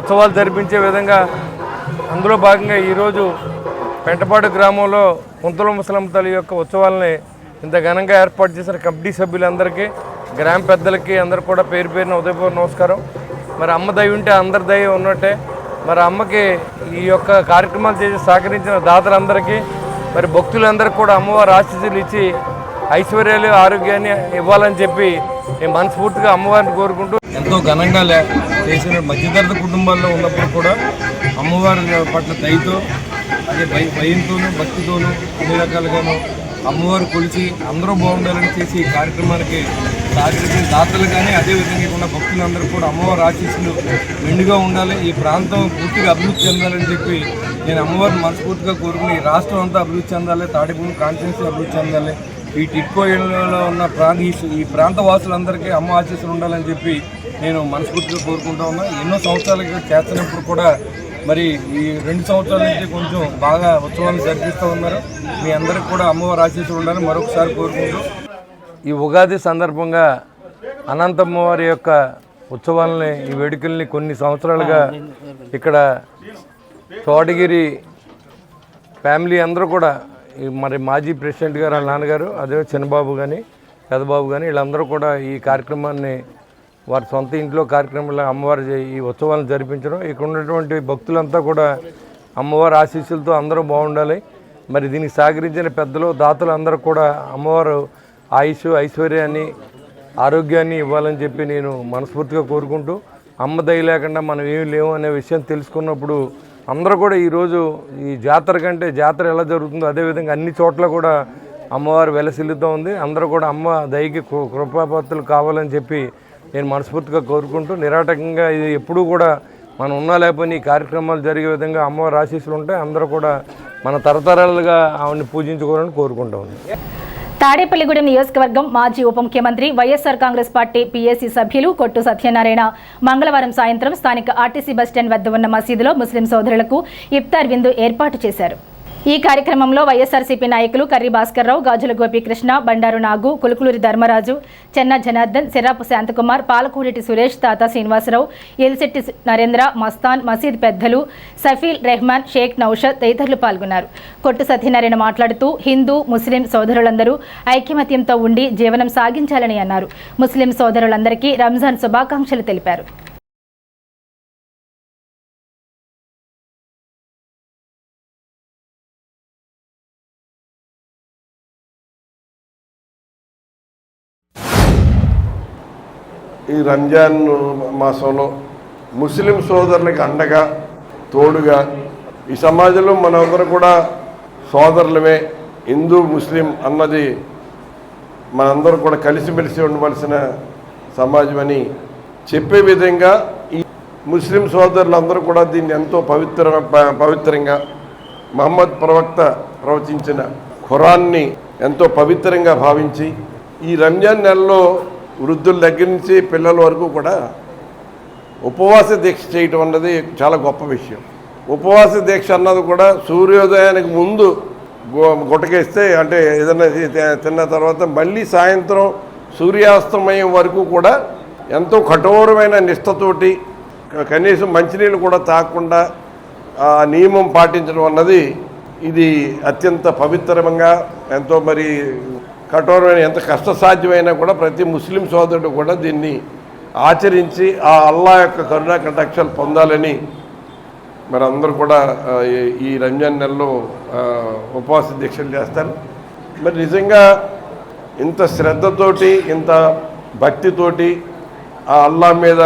ఉత్సవాలు జరిపించే విధంగా అందులో భాగంగా ఈరోజు పెంటపాడు గ్రామంలో కుంతల ముసలమ్మ తల్లి యొక్క ఉత్సవాలని ఇంత ఘనంగా ఏర్పాటు చేసిన కమిటీ సభ్యులందరికీ, గ్రామ పెద్దలకి అందరూ కూడా పేరు పేరున ఉదయపూర్వ నమస్కారం. మరి అమ్మ దయ ఉంటే అందరి దయ ఉన్నట్టే. మరి అమ్మకి ఈ యొక్క కార్యక్రమాలు చేసి సహకరించిన దాతలందరికీ, మరి భక్తులందరికీ కూడా అమ్మవారి ఆశీస్సులు ఇచ్చి ఐశ్వర్యాలు ఆరోగ్యాన్ని ఇవ్వాలని చెప్పి నేను మనస్ఫూర్తిగా అమ్మవారిని కోరుకుంటూ, ఎంతో ఘనంగా చేసిన మధ్యతరగతి కుటుంబాల్లో ఉన్నప్పుడు కూడా అమ్మవారి పట్ల దయతో, అదే భయంతోనూ భక్తితోనూ అన్ని రకాలుగాను అమ్మవారు కొలిచి అందరూ బాగుండాలని చేసి ఈ కార్యక్రమానికి సహకరించిన దాతలు కానీ, అదేవిధంగా ఉన్న భక్తులందరూ కూడా అమ్మవారి ఆశీస్సులు మెండుగా ఉండాలి, ఈ ప్రాంతం పూర్తిగా అభివృద్ధి చెందాలని చెప్పి నేను అమ్మవారిని మనస్ఫూర్తిగా కోరుకుని ఈ రాష్ట్రం అంతా అభివృద్ధి చెందాలి, తాడేపల్లి కాన్స్టిట్యున్సీ అభివృద్ధి చెందాలి, ఈ టిట్కో ఏరియాలో ఉన్న ఈ ప్రాంత వాసులందరికీ అమ్మ ఆశీస్సులు ఉండాలని చెప్పి నేను మనస్ఫూర్తిగా కోరుకుంటా ఉన్నా. ఎన్నో సంవత్సరాలుగా చేస్తున్నప్పుడు కూడా మరి ఈ 2 సంవత్సరాల నుంచి కొంచెం బాగా ఉత్సవాలు జరిపిస్తూ ఉన్నారు. మీ అందరికి కూడా అమ్మవారి ఆశీస్సులు ఉండాలని మరొకసారి కోరుకుంటూ, ఈ ఉగాది సందర్భంగా అనంతమ్మవారి యొక్క ఉత్సవాలని, ఈ వేడుకల్ని కొన్ని సంవత్సరాలుగా ఇక్కడ తోటగిరి ఫ్యామిలీ అందరూ కూడా, మరి మాజీ ప్రెసిడెంట్ గారు వాళ్ళ నాన్నగారు, అదే చిన్నబాబు కానీ పెద్దబాబు కానీ వీళ్ళందరూ కూడా ఈ కార్యక్రమాన్ని వారి సొంత ఇంట్లో కార్యక్రమంలో అమ్మవారి ఈ ఉత్సవాలను జరిపించడం, ఇక్కడ ఉన్నటువంటి భక్తులంతా కూడా అమ్మవారి ఆశీస్సులతో అందరూ బాగుండాలి. మరి దీనికి సహకరించిన పెద్దలు దాతలు అందరూ కూడా అమ్మవారు ఆయుష్ ఐశ్వర్యాన్ని ఆరోగ్యాన్ని ఇవ్వాలని చెప్పి నేను మనస్ఫూర్తిగా కోరుకుంటూ, అమ్మ దయ లేకుండా మనం ఏమి లేవు అనే విషయం తెలుసుకున్నప్పుడు అందరూ కూడా ఈరోజు ఈ జాతర కంటే జాతర ఎలా జరుగుతుందో అదేవిధంగా అన్ని చోట్ల కూడా అమ్మవారు వెలసిల్లుతూ ఉంది. అందరూ కూడా అమ్మ దయకి కృపాపాత్రులు కావాలని చెప్పి నేను మనస్ఫూర్తిగా కోరుకుంటూ, నిరాటకంగా ఇది ఎప్పుడూ కూడా మనం ఉన్నా లేకపోయినా ఈ కార్యక్రమాలు జరిగే విధంగా అమ్మవారి ఆశీస్సులు ఉంటాయి. అందరూ కూడా మన తరతరాలుగా ఆవిడని పూజించుకోవాలని కోరుకుంటూ ఉంది. తాడేపల్లిగూడెం నియోజకవర్గం మాజీ ఉప ముఖ్యమంత్రి వైఎస్ఆర్ కాంగ్రెస్ పార్టీ పీఏసీ సభ్యులు కొట్టు సత్యనారాయణ మంగళవారం సాయంత్రం స్థానిక ఆర్టీసీ బస్టాండ్ వద్ద ఉన్న మసీదులో ముస్లిం సోదరులకు ఇఫ్తార్ విందు ఏర్పాటు చేశారు. ఈ కార్యక్రమంలో వైఎస్ఆర్సీపీ నాయకులు కర్రి భాస్కర్రావు, గాజుల గోపీకృష్ణ, బండారు నాగు, కులుకులూరి ధర్మరాజు, చెన్న జనార్దన్, సిరాపు శాంతకుమార్, పాలకూరిటి సురేష్, తాతా శ్రీనివాసరావు, ఎలిశెట్టి నరేంద్ర, మస్తాన్, మసీద్ పెద్దలు సఫీల్ రెహమాన్, షేక్ నౌషద్ తదితరులు పాల్గొన్నారు. కొట్టు సత్యనారాయణ మాట్లాడుతూ హిందూ ముస్లిం సోదరులందరూ ఐకమత్యంతో ఉండి జీవనం సాగించాలని అన్నారు. ముస్లిం సోదరులందరికీ రంజాన్ శుభాకాంక్షలు తెలిపారు. ఈ రంజాన్ మాసంలో ముస్లిం సోదరులకి అండగా తోడుగా ఈ సమాజంలో మనందరూ కూడా సోదరులమే, హిందూ ముస్లిం అన్నది మనందరూ కూడా కలిసిమెలిసి ఉండవలసిన సమాజం అని చెప్పే విధంగా ఈ ముస్లిం సోదరులందరూ కూడా దీన్ని ఎంతో పవిత్రంగా మహమ్మద్ ప్రవక్త ప్రవచించిన ఖురాన్ని ఎంతో పవిత్రంగా భావించి ఈ రంజాన్ నెలలో వృద్ధుల దగ్గర నుంచి పిల్లల వరకు కూడా ఉపవాస దీక్ష చేయటం అన్నది చాలా గొప్ప విషయం. ఉపవాస దీక్ష అన్నది కూడా సూర్యోదయానికి ముందు గుటకేస్తే, అంటే ఏదైనా తిన్న తర్వాత మళ్ళీ సాయంత్రం సూర్యాస్తమయం వరకు కూడా ఎంతో కఠోరమైన నిష్ఠతోటి కనీసం మంచినీళ్ళు కూడా తాగకుండా ఆ నియమం పాటించడం అన్నది ఇది అత్యంత పవిత్రంగా ఎంతో మరి కఠోరమైన ఎంత కష్టసాధ్యమైనా కూడా ప్రతి ముస్లిం సోదరుడు కూడా దీన్ని ఆచరించి ఆ అల్లా యొక్క కరుణా కటాక్షాలు పొందాలని మరి అందరూ కూడా ఈ రంజాన్ నెలలో ఉపవాస దీక్షలు చేస్తారు. మరి నిజంగా ఇంత శ్రద్ధతోటి ఇంత భక్తితోటి ఆ అల్లా మీద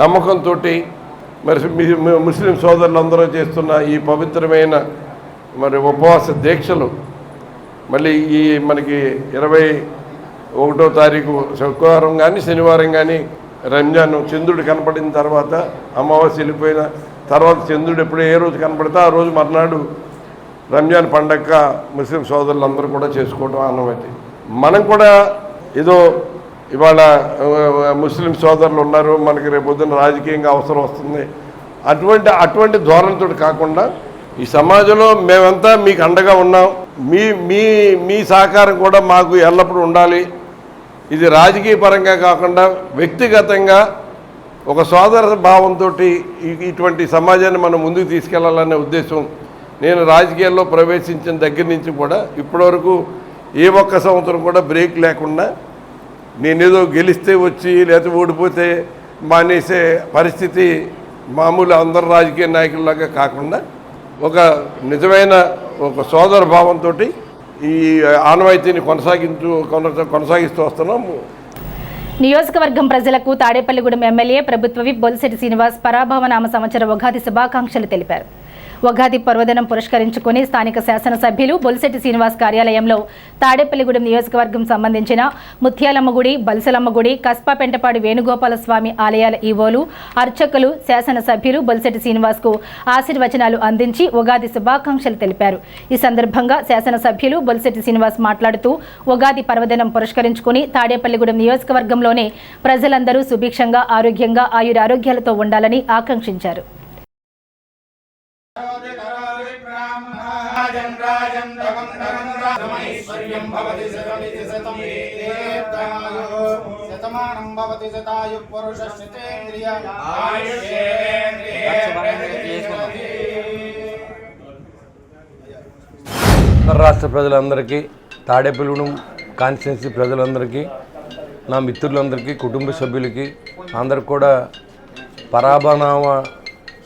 నమ్మకంతో మరి ముస్లిం సోదరులందరూ చేస్తున్న ఈ పవిత్రమైన మరి ఉపవాస దీక్షలు మళ్ళీ ఈ మనకి 21వ తారీఖు శుక్రవారం కానీ శనివారం కానీ రంజాన్ చంద్రుడు కనపడిన తర్వాత, అమావాస్య వెళ్ళిపోయిన తర్వాత చంద్రుడు ఎప్పుడు ఏ రోజు కనపడితే ఆ రోజు మర్నాడు రంజాన్ పండగ ముస్లిం సోదరులందరూ కూడా చేసుకోవడం ఆనవాయితీ. మనం కూడా ఏదో ఇవాళ ముస్లిం సోదరులు ఉన్నారు, మనకి రేపొద్దున రాజకీయంగా అవసరం వస్తుంది అటువంటి ధోరణితో కాకుండా ఈ సమాజంలో మేమంతా మీకు అండగా ఉన్నాం, మీ సహకారం కూడా మాకు ఎల్లప్పుడూ ఉండాలి. ఇది రాజకీయ పరంగా కాకుండా వ్యక్తిగతంగా ఒక సోదర భావంతో ఇటువంటి సమాజాన్ని మనం ముందుకు తీసుకెళ్లాలనే ఉద్దేశం నేను రాజకీయాల్లో ప్రవేశించిన దగ్గర నుంచి కూడా ఇప్పటివరకు ఏ ఒక్క సంవత్సరం కూడా బ్రేక్ లేకుండా నేనేదో గెలిస్తే వచ్చి లేకపోతే ఓడిపోతే మానేసే పరిస్థితి మామూలు అందరు రాజకీయ నాయకుల్లాగా కాకుండా ఒక నిజమైన ఒక సోదర భావంతో ఈ ఆనవాయితీని కొనసాగిస్తూ వస్తున్నాము. నియోజకవర్గం ప్రజలకు తాడేపల్లిగూడెం ఎమ్మెల్యే ప్రభుత్వ విప్ బొలిశెట్టి శ్రీనివాస్ పరాభవ నామ సంవత్సర ఉగాది శుభాకాంక్షలు తెలిపారు. ఉగాది పర్వదినం పురస్కరించుకుని స్థానిక శాసనసభ్యులు బొలిశెట్టి శ్రీనివాస్ కార్యాలయంలో తాడేపల్లిగూడెం నియోజకవర్గం సంబంధించిన ముత్యాలమ్మ గుడి, బల్సలమ్మ గుడి, కస్పా పెంటపాడి వేణుగోపాల స్వామి ఆలయాల ఈవోలు, అర్చకులు, శాసనసభ్యులు బొలిశెట్టి శ్రీనివాస్కు ఆశీర్వచనాలు అందించి ఉగాది శుభాకాంక్షలు తెలిపారు. ఈ సందర్భంగా శాసనసభ్యులు బొలిశెట్టి శ్రీనివాస్ మాట్లాడుతూ ఉగాది పర్వదినం పురస్కరించుకుని తాడేపల్లిగూడెం నియోజకవర్గంలోనే ప్రజలందరూ సుభిక్షంగా, ఆరోగ్యంగా, ఆయురారోగ్యాలతో ఉండాలని ఆకాంక్షించారు. రాష్ట్ర ప్రజలందరికీ, తాడేపల్లిగూడెం కాన్స్టిట్యున్సీ ప్రజలందరికీ, నా మిత్రులందరికీ, కుటుంబ సభ్యులకి అందరికి కూడా పరాభనామ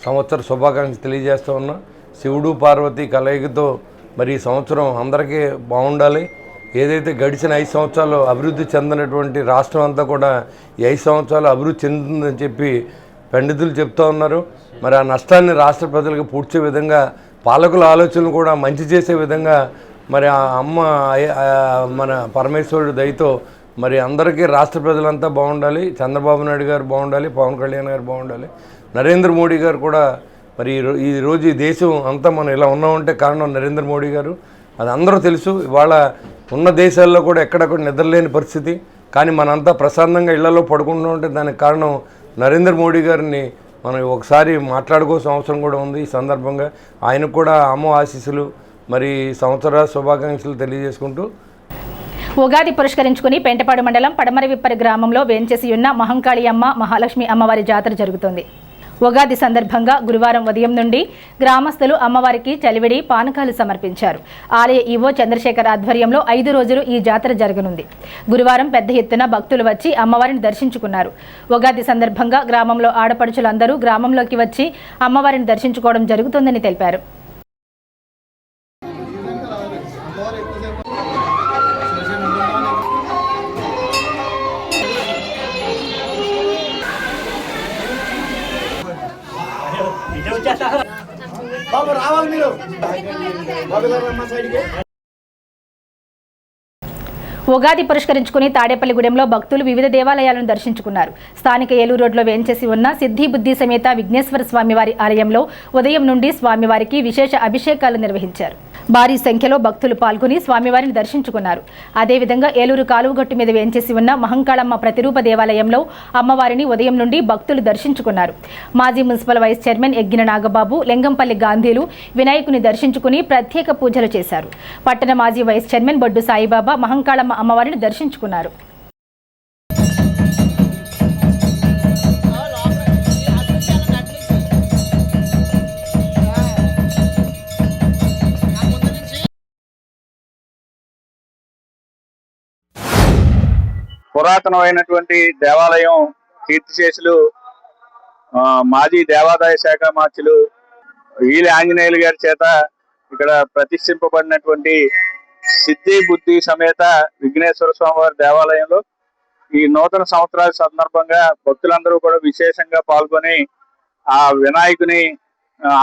సంవత్సర శుభాకాంక్షలు తెలియజేస్తూ ఉన్నా. శివుడు పార్వతి కలయికతో మరి ఈ సంవత్సరం అందరికీ బాగుండాలి. ఏదైతే గడిచిన 5 సంవత్సరాలు అభివృద్ధి చెందినటువంటి రాష్ట్రం అంతా కూడా ఈ 5 సంవత్సరాలు అభివృద్ధి చెందుతుందని చెప్పి పండితులు చెప్తూ ఉన్నారు. మరి ఆ నష్టాన్ని రాష్ట్ర ప్రజలకు పూడ్చే విధంగా, పాలకుల ఆలోచనలు కూడా మంచి చేసే విధంగా మరి ఆ అమ్మ మన పరమేశ్వరుడు దయతో మరి అందరికీ రాష్ట్ర ప్రజలంతా బాగుండాలి. చంద్రబాబు నాయుడు గారు బాగుండాలి, పవన్ కళ్యాణ్ గారు బాగుండాలి, నరేంద్ర మోడీ గారు కూడా మరి ఈరోజు ఈ దేశం అంతా మనం ఇలా ఉన్నామంటే కారణం నరేంద్ర మోడీ గారు. అది అందరూ తెలుసు. ఇవాళ ఉన్న దేశాల్లో కూడా ఎక్కడక్కడ నిద్రలేని పరిస్థితి, కానీ మనంతా ప్రశాంతంగా ఇళ్లలో పడుకుంటూ ఉంటే దానికి కారణం నరేంద్ర మోడీ గారిని మనం ఒకసారి మాట్లాడుకోవాల్సిన అవసరం కూడా ఉంది. ఈ సందర్భంగా ఆయనకు కూడా అమ్మ ఆశీస్సులు, మరి సంవత్సర శుభాకాంక్షలు తెలియజేసుకుంటూ ఉగాది పురస్కరించుకుని పెంటపాడు మండలం పడమరవిప్పరి గ్రామంలో వేంచేసి ఉన్న మహంకాళి అమ్మ, మహాలక్ష్మి అమ్మవారి జాతర జరుగుతోంది. ఉగాది సందర్భంగా గురువారం ఉదయం నుండి గ్రామస్తులు అమ్మవారికి చలివిడి, పానకాలు సమర్పించారు. ఆలయ ఈవో చంద్రశేఖర్ ఆధ్వర్యంలో 5 రోజులు ఈ జాతర జరగనుంది. గురువారం పెద్ద ఎత్తున భక్తులు వచ్చి అమ్మవారిని దర్శించుకున్నారు. ఉగాది సందర్భంగా గ్రామంలో ఆడపడుచులందరూ గ్రామంలోకి వచ్చి అమ్మవారిని దర్శించుకోవడం జరుగుతుందని తెలిపారు. ఉగాది పురస్కరించుకుని తాడేపల్లిగూడెంలో భక్తులు వివిధ దేవాలయాలను దర్శించుకున్నారు. స్థానిక ఏలూరు రోడ్లో వేంచేసి ఉన్న సిద్ధి బుద్ధి సమేత విఘ్నేశ్వర స్వామివారి ఆలయంలో ఉదయం నుండి స్వామివారికి విశేష అభిషేకాలు నిర్వహించారు. భారీ సంఖ్యలో భక్తులు పాల్గొని స్వామివారిని దర్శించుకున్నారు. అదేవిధంగా ఏలూరు కాలువగట్టు మీద వేంచేసి ఉన్న మహంకాళమ్మ ప్రతిరూప దేవాలయంలో అమ్మవారిని ఉదయం నుండి భక్తులు దర్శించుకున్నారు. మాజీ municipal vice chairman Eggina Nagababu, Lingampalli గాంధీలు వినాయకుని దర్శించుకుని ప్రత్యేక పూజలు చేశారు. పట్టణ మాజీ వైస్ చైర్మన్ బొడ్డు సాయిబాబా మహంకాళమ్మ అమ్మవారిని దర్శించుకున్నారు. పురాతనమైనటువంటి దేవాలయం కీర్తిశేషులు మాజీ దేవాదాయ శాఖ మార్చులు ఈలి ఆంజనేయులు గారి చేత ఇక్కడ ప్రతిష్ఠింపబడినటువంటి సిద్ధి బుద్ధి సమేత విఘ్నేశ్వర స్వామివారి దేవాలయంలో ఈ నూతన సంవత్సరాల సందర్భంగా భక్తులందరూ కూడా విశేషంగా పాల్గొని ఆ వినాయకుని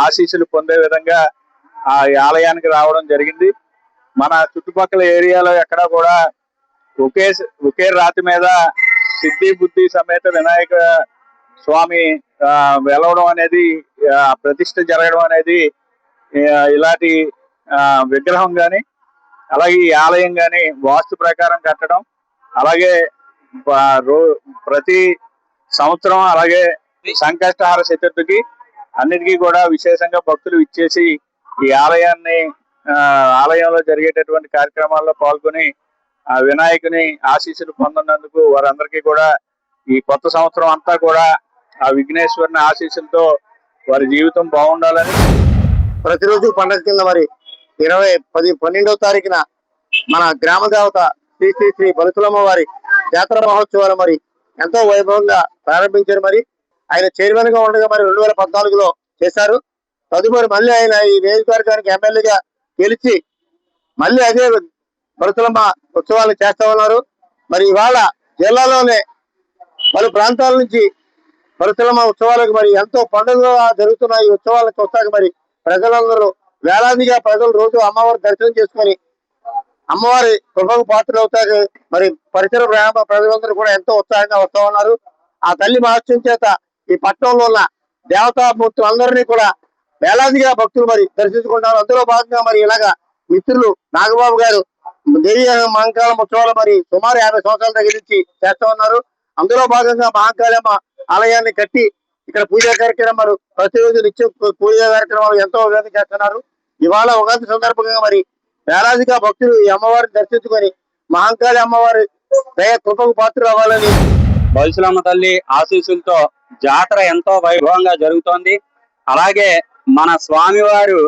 ఆశీస్సులు పొందే విధంగా ఆ ఆలయానికి రావడం జరిగింది. మన చుట్టుపక్కల ఏరియాలో ఎక్కడా కూడా ఒకే రాతి మీద సిద్ధి బుద్ధి సమేత వినాయక స్వామి వెలవడం అనేది, ప్రతిష్ఠ జరగడం అనేది, ఇలాంటి విగ్రహం కానీ అలాగే ఈ ఆలయం కానీ వాస్తు ప్రకారం కట్టడం, అలాగే ప్రతి సంవత్సరం అలాగే సంకష్టహార చతుర్థికి అన్నిటికీ కూడా విశేషంగా భక్తులు ఇచ్చేసి ఈ ఆలయంలో జరిగేటటువంటి కార్యక్రమాల్లో పాల్గొని ఆ వినాయకుని ఆశీస్సులు పొందినందుకు వారందరికీ కూడా ఈ కొత్త సంవత్సరం అంతా కూడా ఆ విఘ్నేశ్వరుని ఆశీస్సులతో వారి జీవితం బాగుండాలని. ప్రతిరోజు పండగ కింద మరి 12వ తారీఖున మన గ్రామ దేవత శ్రీ శ్రీ శ్రీ బలుసులమ్మ వారి జాతర మహోత్సవాలు మరి ఎంతో వైభవంగా ప్రారంభించారు. మరి ఆయన చైర్మన్ గా ఉండగా మరి 2014లో చేశారు. తదుపరి మళ్ళీ ఆయన ఈ నియోజకవర్గానికి ఎమ్మెల్యేగా గెలిచి మళ్ళీ అదే బలుసులమ్మ ఉత్సవాలు చేస్తా ఉన్నారు. మరి ఇవాళ జిల్లాలోనే పలు ప్రాంతాల నుంచి బలుసులమ్మ ఉత్సవాలకు మరి ఎంతో పండుగ జరుగుతున్న ఈ ఉత్సవాలకు వస్తాక మరి ప్రజలందరూ వేలాదిగా ప్రజలు రోజు అమ్మవారి దర్శనం చేసుకొని అమ్మవారి కృపకు పాత్రలు అవుతారు. మరి పరిసర గ్రామ ప్రజలందరూ కూడా ఎంతో ఉత్సాహంగా వస్తా ఉన్నారు. ఆ తల్లి మహత్యం చేత ఈ పట్టణంలో ఉన్న దేవతామూర్తులు అందరినీ కూడా వేలాదిగా భక్తులు మరి దర్శించుకుంటారు. అందులో భాగంగా మరి ఇలాగా మిత్రులు నాగబాబు గారు దేవి మహంకాళమ్మ ఉత్సవాలు మరి సుమారు 50 సంవత్సరాల దగ్గర నుంచి చేస్తా ఉన్నారు. అందులో భాగంగా మహంకాళమ్మ ఆలయాన్ని కట్టి ఇక్కడ పూజా కార్యక్రమాలు ప్రతిరోజు నిత్యం పూజా కార్యక్రమాలు ఎంతో ఉగాది చేస్తున్నారు. ఇవాళ ఉగాది సందర్భంగా మరి వేలాదిగా భక్తులు ఈ అమ్మవారిని దర్శించుకొని మహంకాళి అమ్మవారి దయ కృపకు పాత్రలు అవ్వాలని. బలుసులమ్మ తల్లి ఆశీస్సులతో జాతర ఎంతో వైభవంగా జరుగుతోంది. అలాగే మన స్వామివారు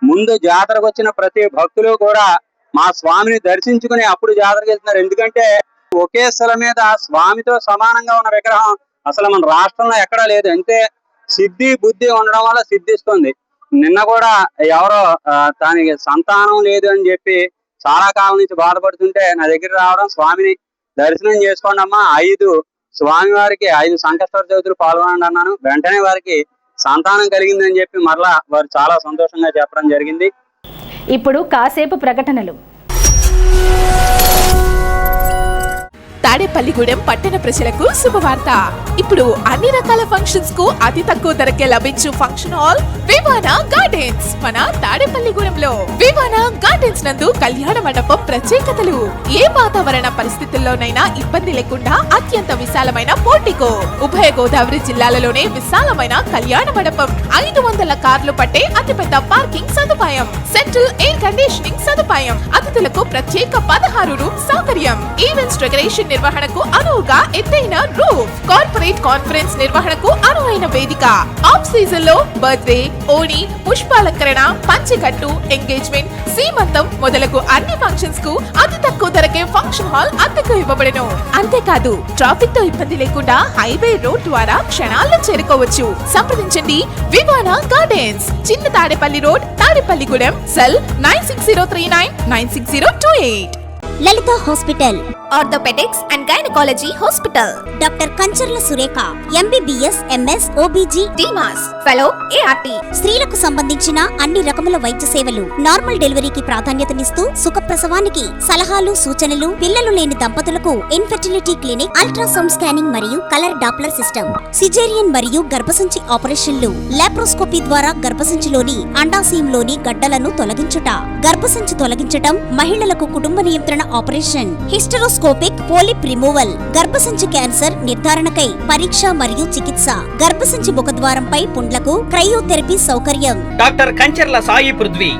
ముందు జాతరకు వచ్చిన ప్రతి భక్తులు కూడా మా స్వామిని దర్శించుకుని అప్పుడు జాతరకు వెళ్తున్నారు. ఎందుకంటే ఒకే స్థలం మీద స్వామితో సమానంగా ఉన్న విగ్రహం అసలు మన రాష్ట్రంలో ఎక్కడా లేదు. అంతే సిద్ధి బుద్ధి ఉండడం వల్ల సిద్ధిస్తుంది. నిన్న కూడా ఎవరో దానికి సంతానం లేదు అని చెప్పి చాలా కాలం నుంచి బాధపడుతుంటే నా దగ్గర రావడం, స్వామిని దర్శనం చేసుకోండి అమ్మా, 5 స్వామివారికి 5 సంకష్ట చవితులు పాల్గొనండి అన్నాను. వెంటనే వారికి సంతానం కలిగిందని చెప్పి మరలా వారు చాలా సంతోషంగా చెప్పడం జరిగింది. ఇప్పుడు కాసేపు ప్రకటనలు. తాడేపల్లిగూడెం పట్టణ ప్రజలకు శుభవార్త. ఇప్పుడు అన్ని రకాల ఫంక్షన్స్ కు అతి తక్కువ ధరకే లభించు ఫంక్షన్ హాల్ వివానా గార్డెన్స్ మన తాడేపల్లిగూడెంలో. వివానా గార్డెన్స్ నందు కళ్యాణ మండపం ప్రత్యేకతలు. ఏ వాతావరణ పరిస్థితుల్లోనైనా ఇబ్బంది లేకుండా అత్యంత విశాలమైన పోర్టికో, ఉభయ గోదావరి జిల్లాలలోనే విశాలమైన కళ్యాణ మండపం, 500 కార్లు పట్టే అతిపెద్ద పార్కింగ్ సదుపాయం, సెంట్రల్ ఎయిర్ కండిషనింగ్ సదుపాయం, అతిథులకు ప్రత్యేక 16 రూమ్ సౌకర్యం, ఈవెంట్స్ డెకరేషన్ నిర్వహణకు అనువుగా ఎత్తైన రూఫ్, కార్పొరేట్ కాన్ఫరెన్స్ నిర్వహణకు అనువైన వేదిక, ఆఫ్ సీజన్ లో బర్త్డే, ఓణి, పుష్పాలంకరణ, పంచెకట్టు, ఎంగేజ్మెంట్, సీమంతం మొదలగు అన్ని ఫంక్షన్స్ కు అతి తక్కువ ధరకే ఫంక్షన్ హాల్ అద్దెకు ఇవ్వబడును. అంతేకాదు ట్రాఫిక్ తో ఇబ్బంది లేకుండా హైవే రోడ్ ద్వారా క్షణాల్లో చేరుకోవచ్చు. సంప్రదించండి వివానా గార్డెన్స్, చిన్న Tadepalli road, Tadepalligudem. Cell 9603996028. Lalitha hospital, orthopaedics and gynaecology hospital. Doctor Kancharla Surekha, MBBS, MS, OBG, DMAS, fellow, ART. స్త్రీలకు సంబంధించిన అన్ని రకముల వైద్య సేవలు. నార్మల్ డెలివరీకి ప్రాధాన్యతనిస్తూ సుఖప్రసవానికి సలహాలు సూచనలు, పిల్లలు లేని దంపతులకు ఇన్ఫెర్టిలిటీ క్లినిక్, అల్ట్రాసౌండ్ స్కానింగ్ మరియు కలర్ డాప్లర్ సిస్టమ్, సిజేరియన్ మరియు గర్భసంచి ఆపరేషన్లు, లాప్రోస్కోపీ ద్వారా గర్భసంచిలోని అండాశయంలోని గడ్డలను తొలగించుట, గర్భసంచి తొలగించటం, మహిళలకు కుటుంబ నియంత్రణ ఆపరేషన్, హిస్టరోస్కోపిక్ పోలిప్ రిమూవల్, గర్భసంచి క్యాన్సర్ నిర్ధారణకై పరీక్ష మరియు చికిత్స, గర్భసంచి ముఖద్వారంపై పుండ్లకు క్రయోథెరపీ సౌకర్యం. Doctor Kancharla Sai Prithvi,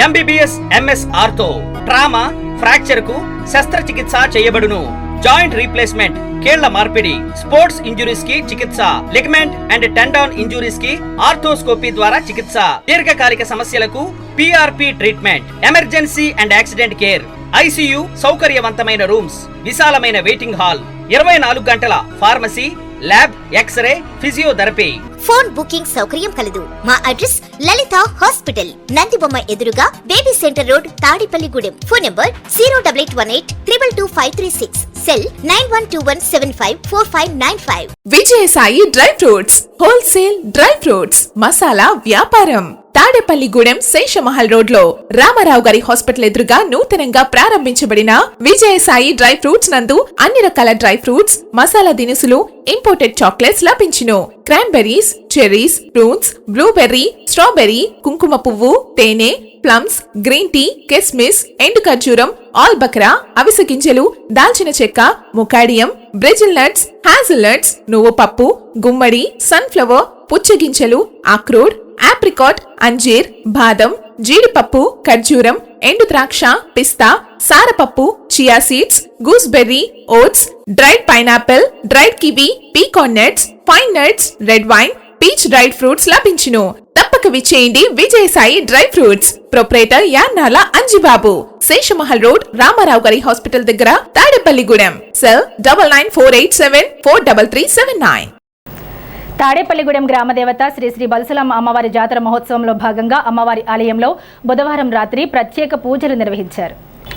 MBBS, MS ortho, trauma, fracture కు శస్త్రచికిత్స చేయబడును. జాయింట్ రీప్లేస్మెంట్, కీళ్ల మార్పిడి, స్పోర్ట్స్ ఇంజురీస్ కి చికిత్స, లిగమెంట్ అండ్ టెండాన్ ఇంజురీస్ కి ఆర్థోస్కోపీ ద్వారా చికిత్స, దీర్ఘకాలిక సమస్యలకు PRP treatment, emergency and accident care, ICU సౌకర్యవంతమైన రూమ్స్, విశాలమైన వెయిటింగ్ హాల్, 24 గంటల pharmacy, lab, x-ray, physiotherapy. Phone booking సౌకర్యం కలదు. మా అడ్రస్ లలిత హాస్పిటల్, నందిబొమ్మ ఎదురుగా, baby centre road, Tadepalligudem. Phone number 08818222536. Cell 9121754595. Vijayasai dry fruits, wholesale dry fruits masala వ్యాపారం. తాడేపల్లిగూడెం శేషమహల్ రోడ్ లో రామారావు గారి హాస్పిటల్ ఎదురుగా నూతనంగా ప్రారంభించబడిన విజయసాయి డ్రై ఫ్రూట్స్ నందు అన్ని రకాల డ్రై ఫ్రూట్స్, మసాలా దినుసులు, ఇంపోర్టెడ్ చాక్లెట్స్ లభించును. Cranberries, cherries, fruits, blueberry, strawberry, కుంకుమ పువ్వు, తేనె, ప్లమ్స్, గ్రీన్ టీ, కిస్మిస్, ఎండు ఖర్జూరం, ఆల్ బక్రా, అవిసె గింజలు, దాల్చిన చెక్క, ముకాడియం, బ్రెజిల్ నట్స్, హ్యాజల్ నట్స్, నువ్వు పప్పు, గుమ్మడి, సన్ఫ్లవర్, పుచ్చగింజలు, అక్రోడ్, ఆప్రికాట్, అంజీర్, బాదం, జీడిపప్పు, ఖర్జూరం, ఎండు ద్రాక్ష, పిస్తా, సారపప్పు, chia seeds, gooseberry, oats, dried pineapple, dried kiwi, pecan nuts, pine nuts, red wine, peach dried fruits లభించును. తప్పక విచ్చేయండి Vijayasai dry fruits. Proprietor Yannala Anjibabu, Seshamahal road, Ramarao గారి హాస్పిటల్ దగ్గర, తాడేపల్లిగూడెం. సెల్ 9948743379. తాడేపల్లిగూడెం గ్రామదేవత శ్రీ శ్రీ బల్సలమ్మ అమ్మవారి జాతర మహోత్సవంలో భాగంగా అమ్మవారి ఆలయంలో బుధవారం రాత్రి ప్రత్యేక పూజలు నిర్వహించారు.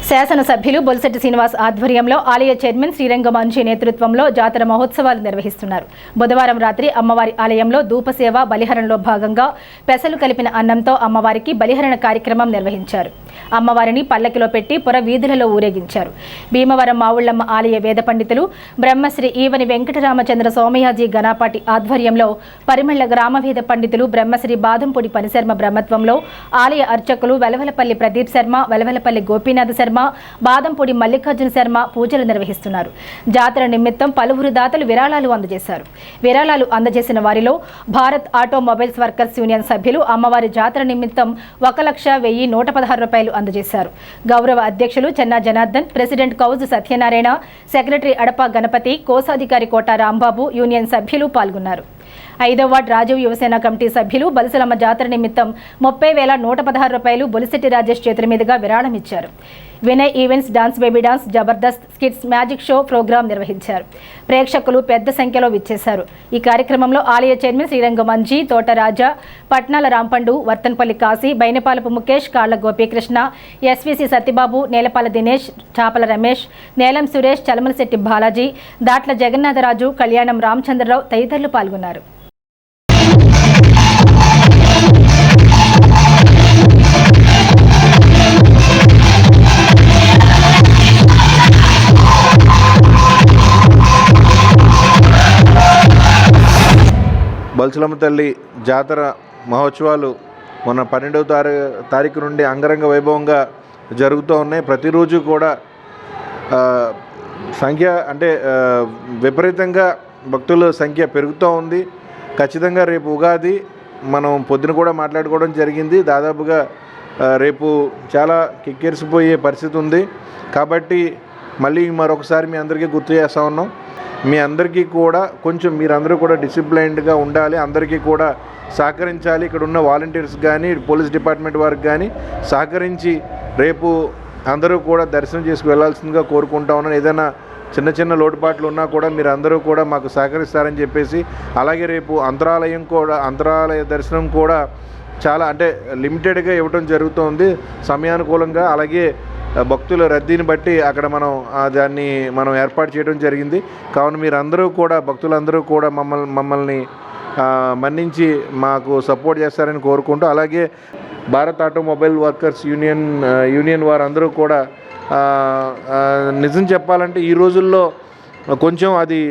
శాసనసభ్యులు బొలిశెట్టి శ్రీనివాస్ ఆధ్వర్యంలో ఆలయ చైర్మన్ శ్రీరంగ మంచి నేతృత్వంలో జాతర మహోత్సవాలు నిర్వహిస్తున్నారు. బుధవారం రాత్రి అమ్మవారి ఆలయంలో ధూపసేవ బలిహరణలో భాగంగా పెసలు కలిపిన అన్నంతో అమ్మవారికి బలిహరణ కార్యక్రమం నిర్వహించారు. అమ్మవారిని పల్లకిలో పెట్టి పుర వీధులలో ఊరేగించారు. భీమవరం మావుళ్లమ్మ ఆలయ వేద పండితులు బ్రహ్మశ్రీ ఈవని వెంకటరామచంద్ర సోమయాజీ గణాపాటి ఆధ్వర్యంలో, పరిమళ గ్రామవేద పండితులు బ్రహ్మశ్రీ బాదంపూడి పనిశర్మ బ్రహ్మత్వంలో ఆలయ అర్చకులు వెలవలపల్లి ప్రదీప్ శర్మ, వెలవలపల్లి గోపీనాథ్ శర్మ, బాదంపూడి మల్లికార్జున శర్మ పూజలు నిర్వహిస్తున్నారు. జాతర నిమిత్తం పలువురు దాతలు విరాళాలు అందజేశారు. విరాళాలు అందజేసిన వారిలో భారత్ ఆటోమొబైల్స్ వర్కర్స్ యూనియన్ సభ్యులు అమ్మవారి జాతర నిమిత్తం 1,01,116 రూపాయలు అందజేశారు. గౌరవ అధ్యక్షులు చెన్నా జనార్దన్, ప్రెసిడెంట్ కౌజు సత్యనారాయణ, సెక్రటరీ అడప గణపతి, కోశాధికారి కోట రాంబాబు, యూనియన్ సభ్యులు పాల్గొన్నారు. 5వ వార్డు రాజీవ్ యువసేన కమిటీ సభ్యులు బల్సలమ్మ జాతర నిమిత్తం 30,116 రూపాయలు బొలిశెట్టి రాజేష్ చేతుల మీదుగా విరాళం ఇచ్చారు. Vinay events dance baby dance, Jabardasth skits, magic show programme నిర్వహించారు. ప్రేక్షకులు పెద్ద సంఖ్యలో విచ్చేశారు. ఈ కార్యక్రమంలో ఆలయ చైర్మన్ శ్రీరంగ మంజీ, తోట రాజా, పట్నాల రాంపండు, వర్తన్పల్లి కాశీ, బైనపాలపు ముఖేష్, కాళ్ల గోపీకృష్ణ, ఎస్వీసీ సత్యబాబు, నేలపాల దినేష్, చాపల రమేష్, నేలం సురేష్, చలమలశెట్టి బాలాజీ, దాట్ల జగన్నాథరాజు, కళ్యాణం రామచంద్రరావు తదితరులు పాల్గొన్నారు. బల్సలమ్మ తల్లి జాతర మహోత్సవాలు మొన్న 12వ తారీఖు నుండి అంగరంగ వైభవంగా జరుగుతూ ఉన్నాయి. ప్రతిరోజు కూడా సంఖ్య అంటే విపరీతంగా భక్తుల సంఖ్య పెరుగుతూ ఉంది. ఖచ్చితంగా రేపు ఉగాది మనం పొద్దున కూడా మాట్లాడుకోవడం జరిగింది. దాదాపుగా రేపు చాలా కిక్కిరిసిపోయే పరిస్థితి ఉంది. కాబట్టి మళ్ళీ మరొకసారి మీ అందరికీ గుర్తు చేస్తూ ఉన్నాం. మీ అందరికీ కూడా కొంచెం మీరందరూ కూడా డిసిప్లైన్డ్గా ఉండాలి. అందరికీ కూడా సహకరించాలి. ఇక్కడ ఉన్న వాలంటీర్స్ కానీ పోలీస్ డిపార్ట్మెంట్ వారికి కానీ సహకరించి రేపు అందరూ కూడా దర్శనం చేసుకు వెళ్ళాల్సిందిగా కోరుకుంటా ఉన్నాను. ఏదైనా చిన్న చిన్న లోటుపాట్లు ఉన్నా కూడా మీరు అందరూ కూడా మాకు సహకరిస్తారని చెప్పేసి, అలాగే రేపు అంతరాలయ దర్శనం కూడా చాలా అంటే లిమిటెడ్గా ఇవ్వడం జరుగుతుంది సమయానుకూలంగా. అలాగే భక్తుల రద్దీని బట్టి అక్కడ దాన్ని మనం ఏర్పాటు చేయడం జరిగింది. కావున మీరందరూ కూడా భక్తులందరూ కూడా మమ్మల్ని మన్నించి మాకు సపోర్ట్ చేస్తారని కోరుకుంటూ, అలాగే భారత్ ఆటోమొబైల్ వర్కర్స్ యూనియన్ వారందరూ కూడా నిజం చెప్పాలంటే ఈ రోజుల్లో కొంచెం అది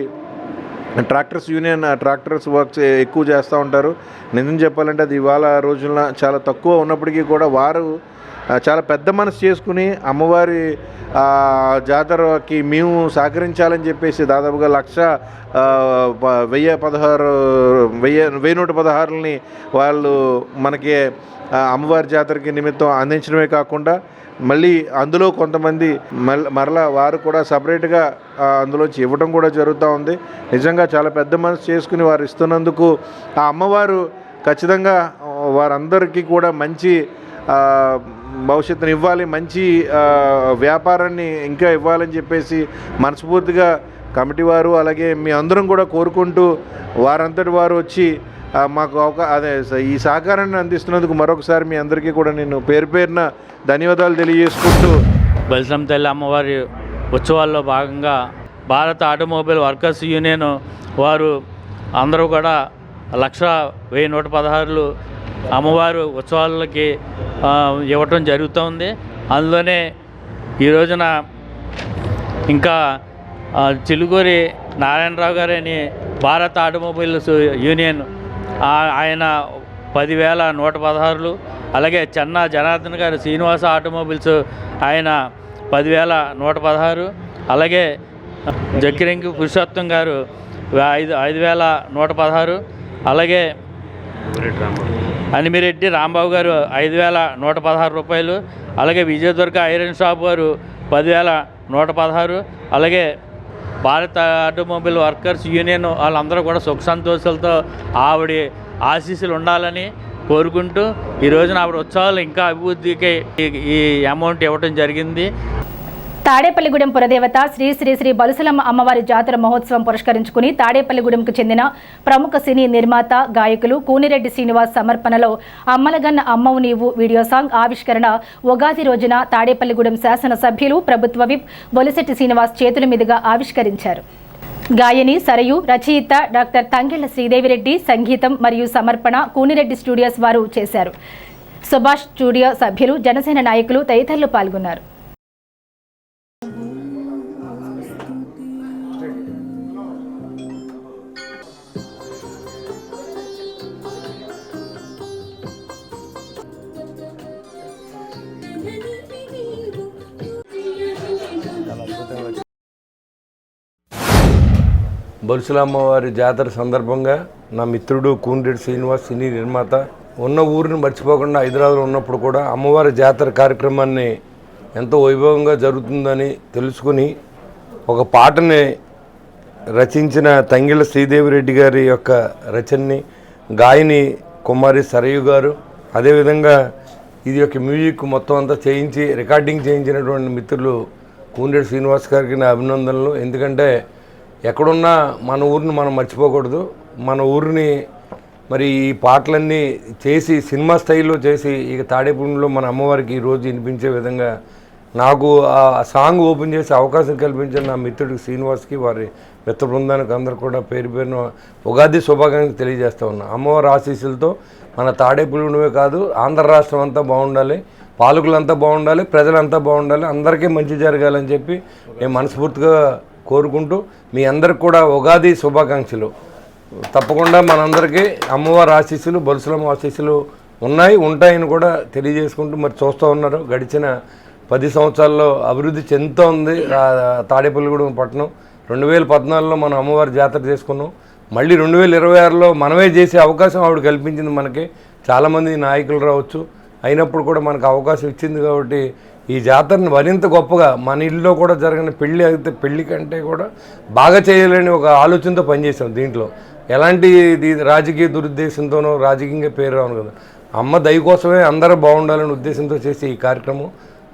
ట్రాక్టర్స్ వర్క్స్ ఎక్కువ చేస్తూ ఉంటారు. నిజం చెప్పాలంటే అది ఇవాళ రోజున చాలా తక్కువ ఉన్నప్పటికీ కూడా వారు చాలా పెద్ద మనసు చేసుకుని అమ్మవారి జాతరకి మేము సహకరించాలని చెప్పేసి దాదాపుగా 1,116 వాళ్ళు మనకి అమ్మవారి జాతరకి నిమిత్తం అందించడమే కాకుండా మళ్ళీ అందులో కొంతమంది మరలా వారు కూడా సపరేట్గా అందులోంచి ఇవ్వడం కూడా జరుగుతూ ఉంది. నిజంగా చాలా పెద్ద మనసు చేసుకుని వారు ఇస్తున్నందుకు ఆ అమ్మవారు ఖచ్చితంగా వారందరికీ కూడా మంచి భవిష్యత్తును ఇవ్వాలి, మంచి వ్యాపారాన్ని ఇంకా ఇవ్వాలని చెప్పేసి మనస్ఫూర్తిగా కమిటీ వారు అలాగే మీ అందరం కూడా కోరుకుంటూ వారంతటి వారు వచ్చి మాకు ఈ సహకారాన్ని అందిస్తున్నందుకు మరొకసారి మీ అందరికీ కూడా నేను పేరున ధన్యవాదాలు తెలియజేసుకుంటూ, బల్సలమ్మ తల్లి అమ్మవారి ఉత్సవాల్లో భాగంగా భారత ఆటోమొబైల్ వర్కర్స్ యూనియన్ వారు అందరూ కూడా 1,01,116 అమ్మవారు ఉత్సవాలకి ఇవ్వటం జరుగుతుంది. అందులోనే ఈ రోజున ఇంకా చిలుకూరి నారాయణరావు గారని భారత ఆటోమొబైల్స్ యూనియన్ ఆయన 10,116, అలాగే చెన్నా జనార్దన్ గారు శ్రీనివాస ఆటోమొబైల్స్ ఆయన 10,116, అలాగే జక్కిరెంకి పురుషోత్తం గారు 5,116, అలాగే అనిమిరెడ్డి రాంబాబు గారు 5,116 రూపాయలు, అలాగే విజయదుర్గ ఐరన్ షాప్ గారు 10,116, అలాగే భారత ఆటోమొబైల్ వర్కర్స్ యూనియన్ వాళ్ళందరూ కూడా సుఖ సంతోషాలతో ఆవిడ ఆశీస్సులు ఉండాలని కోరుకుంటూ ఈ రోజున ఆవిడ ఉత్సవాలు ఇంకా అభివృద్ధికి ఈ అమౌంట్ ఇవ్వడం జరిగింది. తాడేపల్లిగూడెం పురదేవత శ్రీ శ్రీ శ్రీ బలుసలమ్మ అమ్మవారి జాతర మహోత్సవం పురస్కరించుకుని తాడేపల్లిగూడెంకు చెందిన ప్రముఖ సినీ నిర్మాత గాయకులు కూనిరెడ్డి శ్రీనివాస్ సమర్పణలో అమ్మలగన్న అమ్మవు నీవు వీడియో సాంగ్ ఆవిష్కరణ ఉగాది రోజున తాడేపల్లిగూడెం శాసనసభ్యులు ప్రభుత్వ విప్ బొలిశెట్టి శ్రీనివాస్ చేతుల మీదుగా ఆవిష్కరించారు. గాయని సరయు, రచయిత డాక్టర్ తంగెళ్ల శ్రీదేవిరెడ్డి సంగీతం మరియు సమర్పణ కూనిరెడ్డి స్టూడియోస్ వారు చేశారు. సుభాష్ స్టూడియో సభ్యులు, జనసేన నాయకులు తదితరులు పాల్గొన్నారు. బలుసలమ్మవారి జాతర సందర్భంగా నా మిత్రుడు కూనిరెడ్డి శ్రీనివాస్ సినీ నిర్మాత ఉన్న ఊరిని మర్చిపోకుండా హైదరాబాద్లో ఉన్నప్పుడు కూడా అమ్మవారి జాతర కార్యక్రమాన్ని ఎంతో వైభవంగా జరుగుతుందని తెలుసుకుని ఒక పాటని రచించిన తంగెళ్ల శ్రీదేవిరెడ్డి గారి యొక్క రచనని గాయని కుమారి సరయు గారు, అదేవిధంగా ఇది యొక్క మ్యూజిక్ మొత్తం అంతా చేయించి రికార్డింగ్ చేయించినటువంటి మిత్రులు కూనిరెడ్డి శ్రీనివాస్ గారికి నా అభినందనలు. ఎందుకంటే ఎక్కడున్నా మన ఊరిని మనం మర్చిపోకూడదు. మన ఊరిని మరి ఈ పాటలన్నీ చేసి సినిమా స్టైల్లో చేసి ఇక తాడేపల్లిలో మన అమ్మవారికి ఈరోజు వినిపించే విధంగా నాకు ఆ సాంగ్ ఓపెన్ చేసే అవకాశం కల్పించిన నా మిత్రుడికి శ్రీనివాస్కి, వారి మిత్ర బృందానికి అందరూ కూడా పేరు పేరున ఉగాది శుభాకాంక్షలు తెలియజేస్తూ ఉన్నా. అమ్మవారి ఆశీస్సులతో మన తాడేపల్లివే కాదు ఆంధ్ర రాష్ట్రం అంతా బాగుండాలి, పాలకులంతా బాగుండాలి, ప్రజలంతా బాగుండాలి, అందరికీ మంచి జరగాలని చెప్పి నేను మనస్ఫూర్తిగా కోరుకుంటూ మీ అందరికి కూడా ఉగాది శుభాకాంక్షలు. తప్పకుండా మనందరికీ అమ్మవారి ఆశీస్సులు, బలుసలమ్మ ఆశీస్సులు ఉంటాయని కూడా తెలియజేసుకుంటూ మరి చూస్తూ ఉన్నారు. గడిచిన 10 సంవత్సరాల్లో అభివృద్ధి చెందుతూ ఉంది తాడేపల్లిగూడెం పట్టణం. 2014లో మనం అమ్మవారి జాతర చేసుకున్నాం. మళ్ళీ 2026లో మనమే చేసే అవకాశం ఆవిడ కల్పించింది మనకి. చాలామంది నాయకులు రావచ్చు, అయినప్పుడు కూడా మనకు అవకాశం ఇచ్చింది. కాబట్టి ఈ జాతరని మరింత గొప్పగా మన ఇల్లులో కూడా జరిగిన పెళ్ళి అయితే పెళ్లి కంటే కూడా బాగా చేయాలని ఒక ఆలోచనతో పనిచేసాం. దీంట్లో ఎలాంటి రాజకీయ దురుద్దేశంతోనో రాజకీయంగా పేరు రాను కదా, అమ్మ దయ కోసమే అందరూ బాగుండాలనే ఉద్దేశంతో చేసి ఈ కార్యక్రమం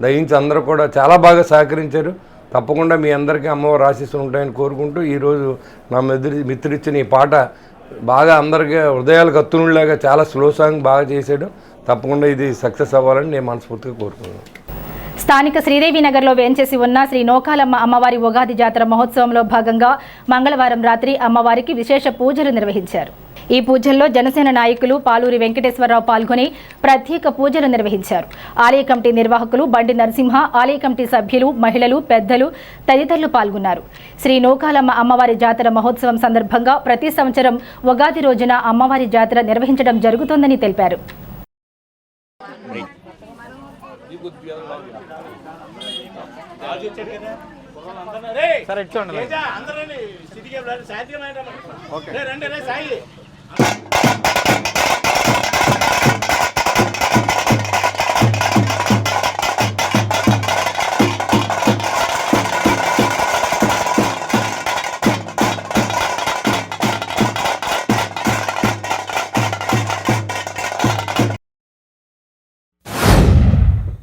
దయించి అందరూ కూడా చాలా బాగా సహకరించారు. తప్పకుండా మీ అందరికీ అమ్మవారి ఆశీస్సులు ఉంటాయని కోరుకుంటూ ఈరోజు నా మిత్రుడిచ్చిన ఈ పాట బాగా అందరికీ హృదయాలకు హత్తునులాగా చాలా స్లో సాంగ్ బాగా చేశాడు. తప్పకుండా ఇది సక్సెస్ అవ్వాలని నేను మనస్ఫూర్తిగా కోరుకున్నాను. స్థానిక శ్రీదేవి నగర్లో వేంచేసి ఉన్న శ్రీ నోకాలమ్మ అమ్మవారి ఉగాది జాతర మహోత్సవంలో భాగంగా మంగళవారం రాత్రి అమ్మవారికి విశేష పూజలు నిర్వహించారు. ఈ పూజల్లో జనసేన నాయకులు పాలూరి వెంకటేశ్వరరావు పాల్గొని ప్రత్యేక పూజలు నిర్వహించారు. ఆలయ కమిటీ నిర్వాహకులు బండి నరసింహ, ఆలయ కమిటీ సభ్యులు, మహిళలు, పెద్దలు తదితరులు పాల్గొన్నారు. శ్రీ నోకాలమ్మ అమ్మవారి జాతర మహోత్సవం సందర్భంగా ప్రతి సంవత్సరం ఉగాది రోజున అమ్మవారి జాతర నిర్వహించడం జరుగుతోందని తెలిపారు.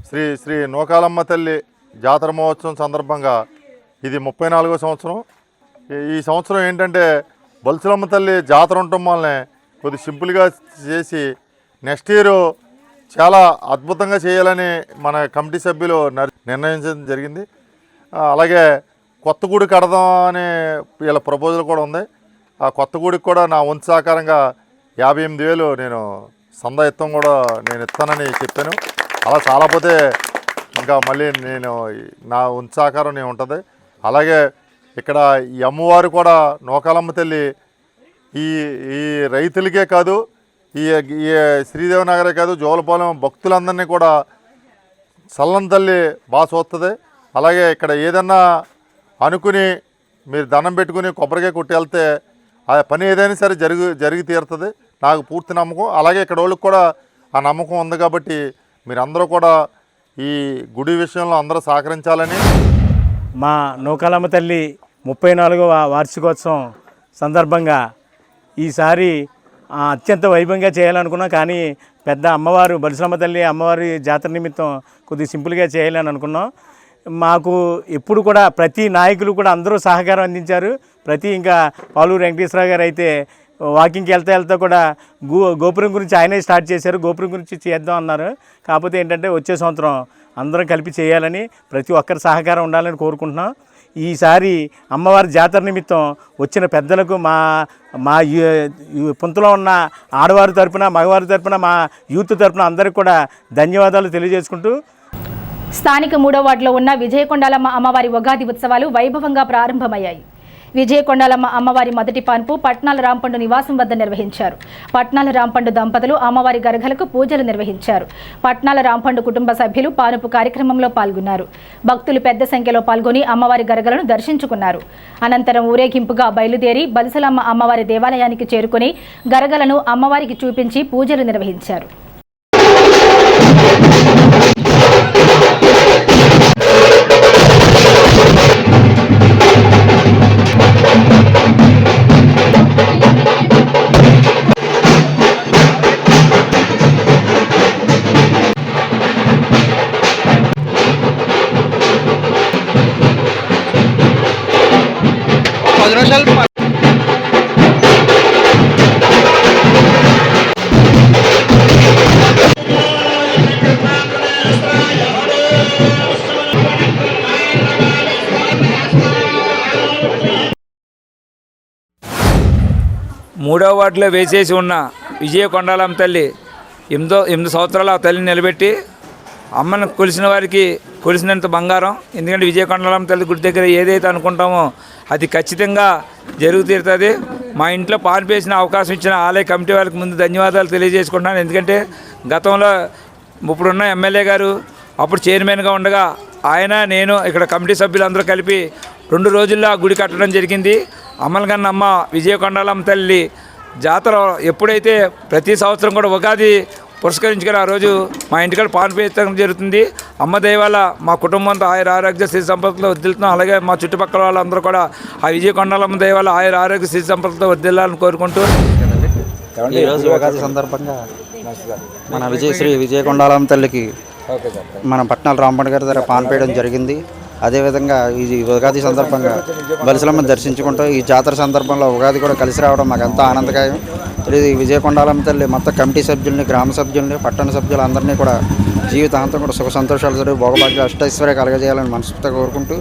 శ్రీ శ్రీ నోకాలమ్మ తల్లి జాతర మహోత్సవం సందర్భంగా ఇది 34వ సంవత్సరం. ఈ సంవత్సరం ఏంటంటే బలుసలమ్మ తల్లి జాతర ఉండటం వల్లనే కొద్ది సింపుల్గా చేసి నెక్స్ట్ ఇయర్ చాలా అద్భుతంగా చేయాలని మన కమిటీ సభ్యులు నిర్ణయించడం జరిగింది. అలాగే కొత్త గుడి కడదాం అనే వీళ్ళ ప్రపోజల్ కూడా ఉంది. ఆ కొత్త గుడికి కూడా నా వంతు సహకారంగా 58,000 నేను సందా ఎత్తం కూడా నేను ఇస్తానని చెప్పాను. అలా చాలాపోతే ఇంకా మళ్ళీ నేను నా వంతు సహకారం నేను ఉంటుంది. అలాగే ఇక్కడ ఈ అమ్మవారు కూడా నోకాలమ్మ తల్లి ఈ రైతులకే కాదు, ఈ శ్రీదేవనగరే కాదు, జోలపాలెం భక్తులందరినీ కూడా చల్లని తల్లి బాగా చూస్తుంది. అలాగే ఇక్కడ ఏదన్నా అనుకుని మీరు దండం పెట్టుకుని కొబ్బరికాయ కొట్టి వెళ్తే ఆ పని ఏదైనా సరే జరిగి తీరుతుంది. నాకు పూర్తి నమ్మకం. అలాగే ఇక్కడ వాళ్ళకి కూడా ఆ నమ్మకం ఉంది. కాబట్టి మీరందరూ కూడా ఈ గుడి విషయంలో అందరూ సహకరించాలని. మా నూకాలమ్మ తల్లి 34వ వార్షికోత్సవం సందర్భంగా ఈసారి అత్యంత వైభవంగా చేయాలనుకున్నాం. కానీ పెద్ద అమ్మవారు బలిసలమ్మ తల్లి అమ్మవారి జాతర నిమిత్తం కొద్దిగా సింపుల్గా చేయాలని అనుకున్నాం. మాకు ఎప్పుడు కూడా ప్రతి నాయకులు కూడా అందరూ సహకారం అందించారు. ఇంకా పాలూరు వెంకటేశ్వరరావు గారు అయితే వాకింగ్కి వెళ్తా కూడా గోపురం గురించి ఆయనే స్టార్ట్ చేశారు. గోపురం గురించి చేద్దాం అన్నారు. కాకపోతే ఏంటంటే వచ్చే సంవత్సరం అందరం కలిపి చేయాలని, ప్రతి ఒక్కరి సహకారం ఉండాలని కోరుకుంటున్నాం. ఈసారి అమ్మవారి జాతర నిమిత్తం వచ్చిన పెద్దలకు మా పుంతలో ఉన్న ఆడవారి తరపున, మగవారి తరపున, మా యూత్ తరపున అందరికీ కూడా ధన్యవాదాలు తెలియజేసుకుంటూ, స్థానిక 3వ వార్డులో ఉన్న విజయకొండాలమ్మ అమ్మవారి ఉగాది ఉత్సవాలు వైభవంగా ప్రారంభమయ్యాయి. విజయకొండాలమ్మ అమ్మవారి మొదటి పాన్పు పట్నాల రాంపండు నివాసం వద్ద నిర్వహించారు. పట్నాల రాంపండు దంపతులు అమ్మవారి గరగలకు పూజలు నిర్వహించారు. పట్నాల రాంపండు కుటుంబ సభ్యులు పానుపు కార్యక్రమంలో పాల్గొన్నారు. భక్తులు పెద్ద సంఖ్యలో పాల్గొని అమ్మవారి గరగలను దర్శించుకున్నారు. అనంతరం ఊరేగింపుగా బయలుదేరి బలిసలమ్మ అమ్మవారి దేవాలయానికి చేరుకుని గరగలను అమ్మవారికి చూపించి పూజలు నిర్వహించారు. మూడవ వార్డులో వేసేసి ఉన్న విజయకొండాలమ్మ తల్లి 8 సంవత్సరాలు ఆ తల్లిని నిలబెట్టి అమ్మను కొలిసిన వారికి కొలిసినంత బంగారం. ఎందుకంటే విజయకొండాలమ్మ తల్లి గుడి దగ్గర ఏదైతే అనుకుంటామో అది ఖచ్చితంగా జరుగు తీరుతుంది. మా ఇంట్లో పాల్పేసిన అవకాశం ఇచ్చిన ఆలయ కమిటీ వాళ్ళకి ముందు ధన్యవాదాలు తెలియజేసుకుంటున్నాను. ఎందుకంటే గతంలో ఇప్పుడున్న ఎమ్మెల్యే గారు అప్పుడు చైర్మన్గా ఉండగా నేను ఇక్కడ కమిటీ సభ్యులందరూ కలిపి 2 రోజుల్లో గుడి కట్టడం జరిగింది. అమ్మలగన్నమ్మ విజయకొండాలమ్మ తల్లి జాతర ఎప్పుడైతే ప్రతి సంవత్సరం కూడా ఉగాది పురస్కరించుకొని ఆ రోజు మా ఇంటికాడ పాల్పేయడం జరుగుతుంది. అమ్మ దయవల్ల మా కుటుంబంతో ఆరోగ్య స్థితి సంపదలతో వర్ధిల్లుతున్నాం. అలాగే మా చుట్టుపక్కల వాళ్ళందరూ కూడా ఆ విజయకొండాలమ్మ దయవల్ల ఆరోగ్య స్థితి సంపదలతో వర్ధిల్లాలని కోరుకుంటూ, ఈరోజు ఉగాది సందర్భంగా మన శ్రీ విజయకొండాలమ్మ తల్లికి మన పట్నాల రాంపండు గారి దగ్గర పాన్పేయడం జరిగింది. అదేవిధంగా ఈ ఉగాది సందర్భంగా బలిసలమ్మని దర్శించుకుంటూ ఈ జాతర సందర్భంలో ఉగాది కూడా కలిసి రావడం మాకు ఎంతో ఆనందదాయం. ఇది విజయకొండాలమ్మ తల్లి మొత్తం కమిటీ సభ్యుల్ని, గ్రామ సభ్యుల్ని, పట్టణ సభ్యులందరినీ కూడా జీవితాంతం కూడా సుఖ సంతోషాలు భోగభాగ్య అష్టైశ్వర్య కలగజేయాలని మనస్ఫూర్తిగా కోరుకుంటూ,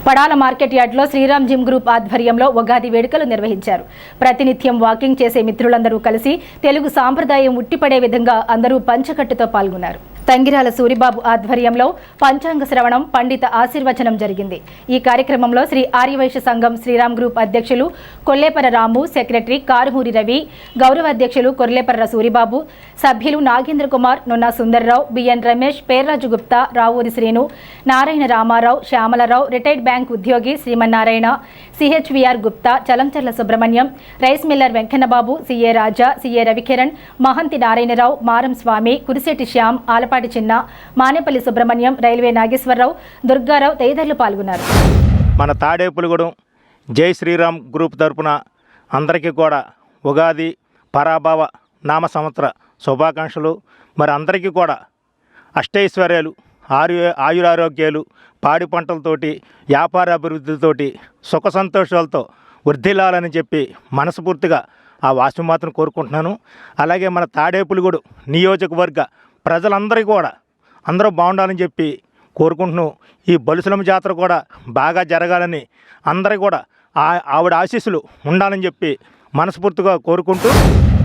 పడాల మార్కెట్ యార్డ్లో శ్రీరామ్ జిమ్ గ్రూప్ ఆధ్వర్యంలో ఉగాది వేడుకలు నిర్వహించారు. ప్రతినిత్యం వాకింగ్ చేసే మిత్రులందరూ కలిసి తెలుగు సాంప్రదాయం ఉట్టిపడే విధంగా అందరూ పంచకట్టుతో పాల్గొన్నారు. తంగిరాల సూరిబాబు ఆధ్వర్యంలో పంచాంగ శ్రవణం, పండిత ఆశీర్వచనం జరిగింది. ఈ కార్యక్రమంలో శ్రీ ఆర్యవైశ్య సంఘం శ్రీరామ్ గ్రూప్ అధ్యక్షులు కొల్లేపర రాము, సెక్రటరీ కారుమూరి రవి, గౌరవ అధ్యక్షులు కొర్లేపర్ర సూరిబాబు, సభ్యులు Nagendra Kumar, Nunna Sundarrao, B N Ramesh, Perraju Gupta, Ravuri Srinu, Narayana Ramarao, Syamalarao, retired bank ఉద్యోగి Srimannarayana, C H V R Gupta, Chalancharla Subrahmanyam, rice miller Venkannababu, C A Raja, C A Ravikiran, Mahanti Narayanarao, Maram Swamy, Kurisetti Shyam, Alapati Chinna, Manepalli Subrahmanyam, railway Nageswararao, Durgarao తదితరులు పాల్గొన్నారు. మన తాడేపులగూడెం జై శ్రీరామ్ గ్రూప్ తరపున అందరికీ కూడా ఉగాది పరాభవ నామ సంవత్సర శుభాకాంక్షలు. మరి అందరికీ కూడా అష్టైశ్వర్యాలు, ఆయురారోగ్యాలు, పాడి పంటలతోటి, వ్యాపార అభివృద్ధితోటి, సుఖ సంతోషాలతో వర్ధిల్లాలని చెప్పి మనస్ఫూర్తిగా ఆ వాసుమాతను కోరుకుంటున్నాను. అలాగే మన తాడేపులగూడెం నియోజకవర్గ ప్రజలందరికీ కూడా అందరూ బాగుండాలని చెప్పి కోరుకుంటున్నాను. ఈ బలిసలమ్మ జాతర కూడా బాగా జరగాలని, అందరికీ కూడా ఆవిడ ఆశీస్సులు ఉండాలని చెప్పి మనస్ఫూర్తిగా కోరుకుంటూ,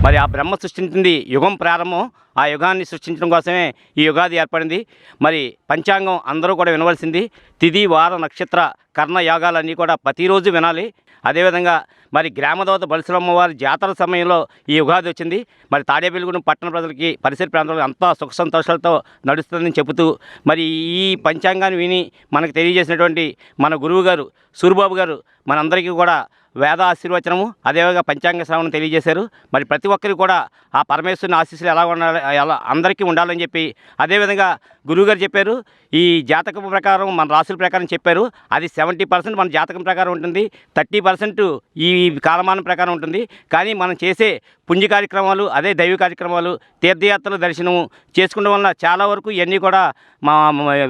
మరి ఆ బ్రహ్మ సృష్టించింది యుగం ప్రారంభం. ఆ యుగాన్ని సృష్టించడం కోసమే ఈ యుగాది ఏర్పడింది. మరి పంచాంగం అందరూ కూడా వినవలసింది. తిథి, వార, నక్షత్ర, కర్ణ యోగాలన్నీ కూడా ప్రతిరోజు వినాలి. అదేవిధంగా మరి గ్రామదేవత బలిసలమ్మ వారి జాతర సమయంలో ఈ ఉగాది వచ్చింది. మరి తాడేపల్లిగూడెం పట్టణ ప్రజలకి, పరిసర ప్రాంతాలకు అంతా సుఖ సంతోషాలతో నడుస్తుందని చెబుతూ, మరి ఈ పంచాంగాన్ని విని మనకు తెలియజేసినటువంటి మన గురువు గారు సూరిబాబు గారు మనందరికీ కూడా వేద ఆశీర్వచనము అదేవిధంగా పంచాంగ శ్రవణం తెలియజేశారు. మరి ప్రతి ఒక్కరికి కూడా ఆ పరమేశ్వరుని ఆశీస్సులు ఎలా ఉండాలి, ఎలా అందరికీ ఉండాలని చెప్పి అదేవిధంగా గురువుగారు చెప్పారు. ఈ జాతకం ప్రకారం మన రాశుల ప్రకారం చెప్పారు. అది 70% మన జాతకం ప్రకారం ఉంటుంది, 30% ఈ కాలమానం ప్రకారం ఉంటుంది. కానీ మనం చేసే పుణ్య కార్యక్రమాలు, అదే దైవ కార్యక్రమాలు, తీర్థయాత్రలు దర్శనం చేసుకోవడం వల్ల చాలా వరకు ఇవన్నీ కూడా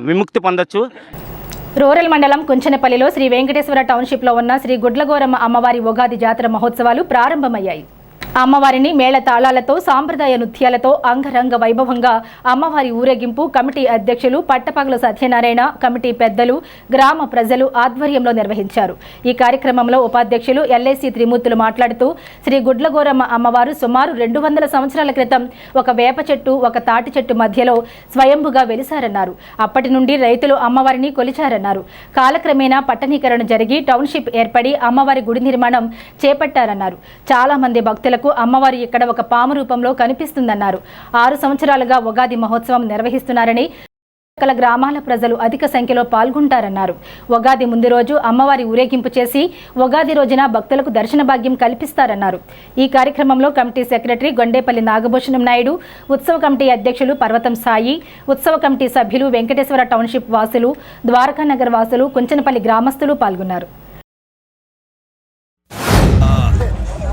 విముక్తి పొందొచ్చు. రూరల్ మండలం కుంచనపల్లిలో శ్రీ వెంకటేశ్వర టౌన్షిప్లో ఉన్న శ్రీ గుడ్లగోరమ్మ అమ్మవారి ఉగాది జాతర మహోత్సవాలు ప్రారంభమయ్యాయి. అమ్మవారిని మేళ తాళాలతో సాంప్రదాయ నృత్యాలతో అంగరంగ వైభవంగా అమ్మవారి ఊరేగింపు కమిటీ అధ్యక్షులు పట్టపగలు సత్యనారాయణ, కమిటీ పెద్దలు, గ్రామ ప్రజలు ఆధ్వర్యంలో నిర్వహించారు. ఈ కార్యక్రమంలో ఉపాధ్యక్షులు ఎల్ఐసి త్రిమూర్తులు మాట్లాడుతూ శ్రీ గుడ్లగోరమ్మ అమ్మవారు సుమారు 200 సంవత్సరాల క్రితం ఒక వేప చెట్టు, ఒక తాటి చెట్టు మధ్యలో స్వయంభుగా వెలిశారన్నారు. అప్పటి నుండి రైతులు అమ్మవారిని కొలిచారన్నారు. కాలక్రమేణా పట్టణీకరణ జరిగి టౌన్షిప్ ఏర్పడి అమ్మవారి గుడి నిర్మాణం చేపట్టారన్నారు. చాలా మంది భక్తులకు అమ్మవారు ఇక్కడ ఒక పాము రూపంలో కనిపిస్తుందన్నారు. 6 సంవత్సరాలుగా ఉగాది మహోత్సవం నిర్వహిస్తున్నారని, గ్రామాల ప్రజలు అధిక సంఖ్యలో పాల్గొంటారన్నారు. ఉగాది ముందు రోజు అమ్మవారి ఊరేగింపు చేసి ఉగాది రోజున భక్తులకు దర్శన భాగ్యం కల్పిస్తారన్నారు. ఈ కార్యక్రమంలో కమిటీ సెక్రటరీ గొండేపల్లి నాగభూషణం నాయుడు, ఉత్సవ కమిటీ అధ్యక్షులు పర్వతం సాయి, ఉత్సవ కమిటీ సభ్యులు, వెంకటేశ్వర టౌన్షిప్ వాసులు, ద్వారకానగర్ వాసులు, కుంచనపల్లి గ్రామస్తులు పాల్గొన్నారు.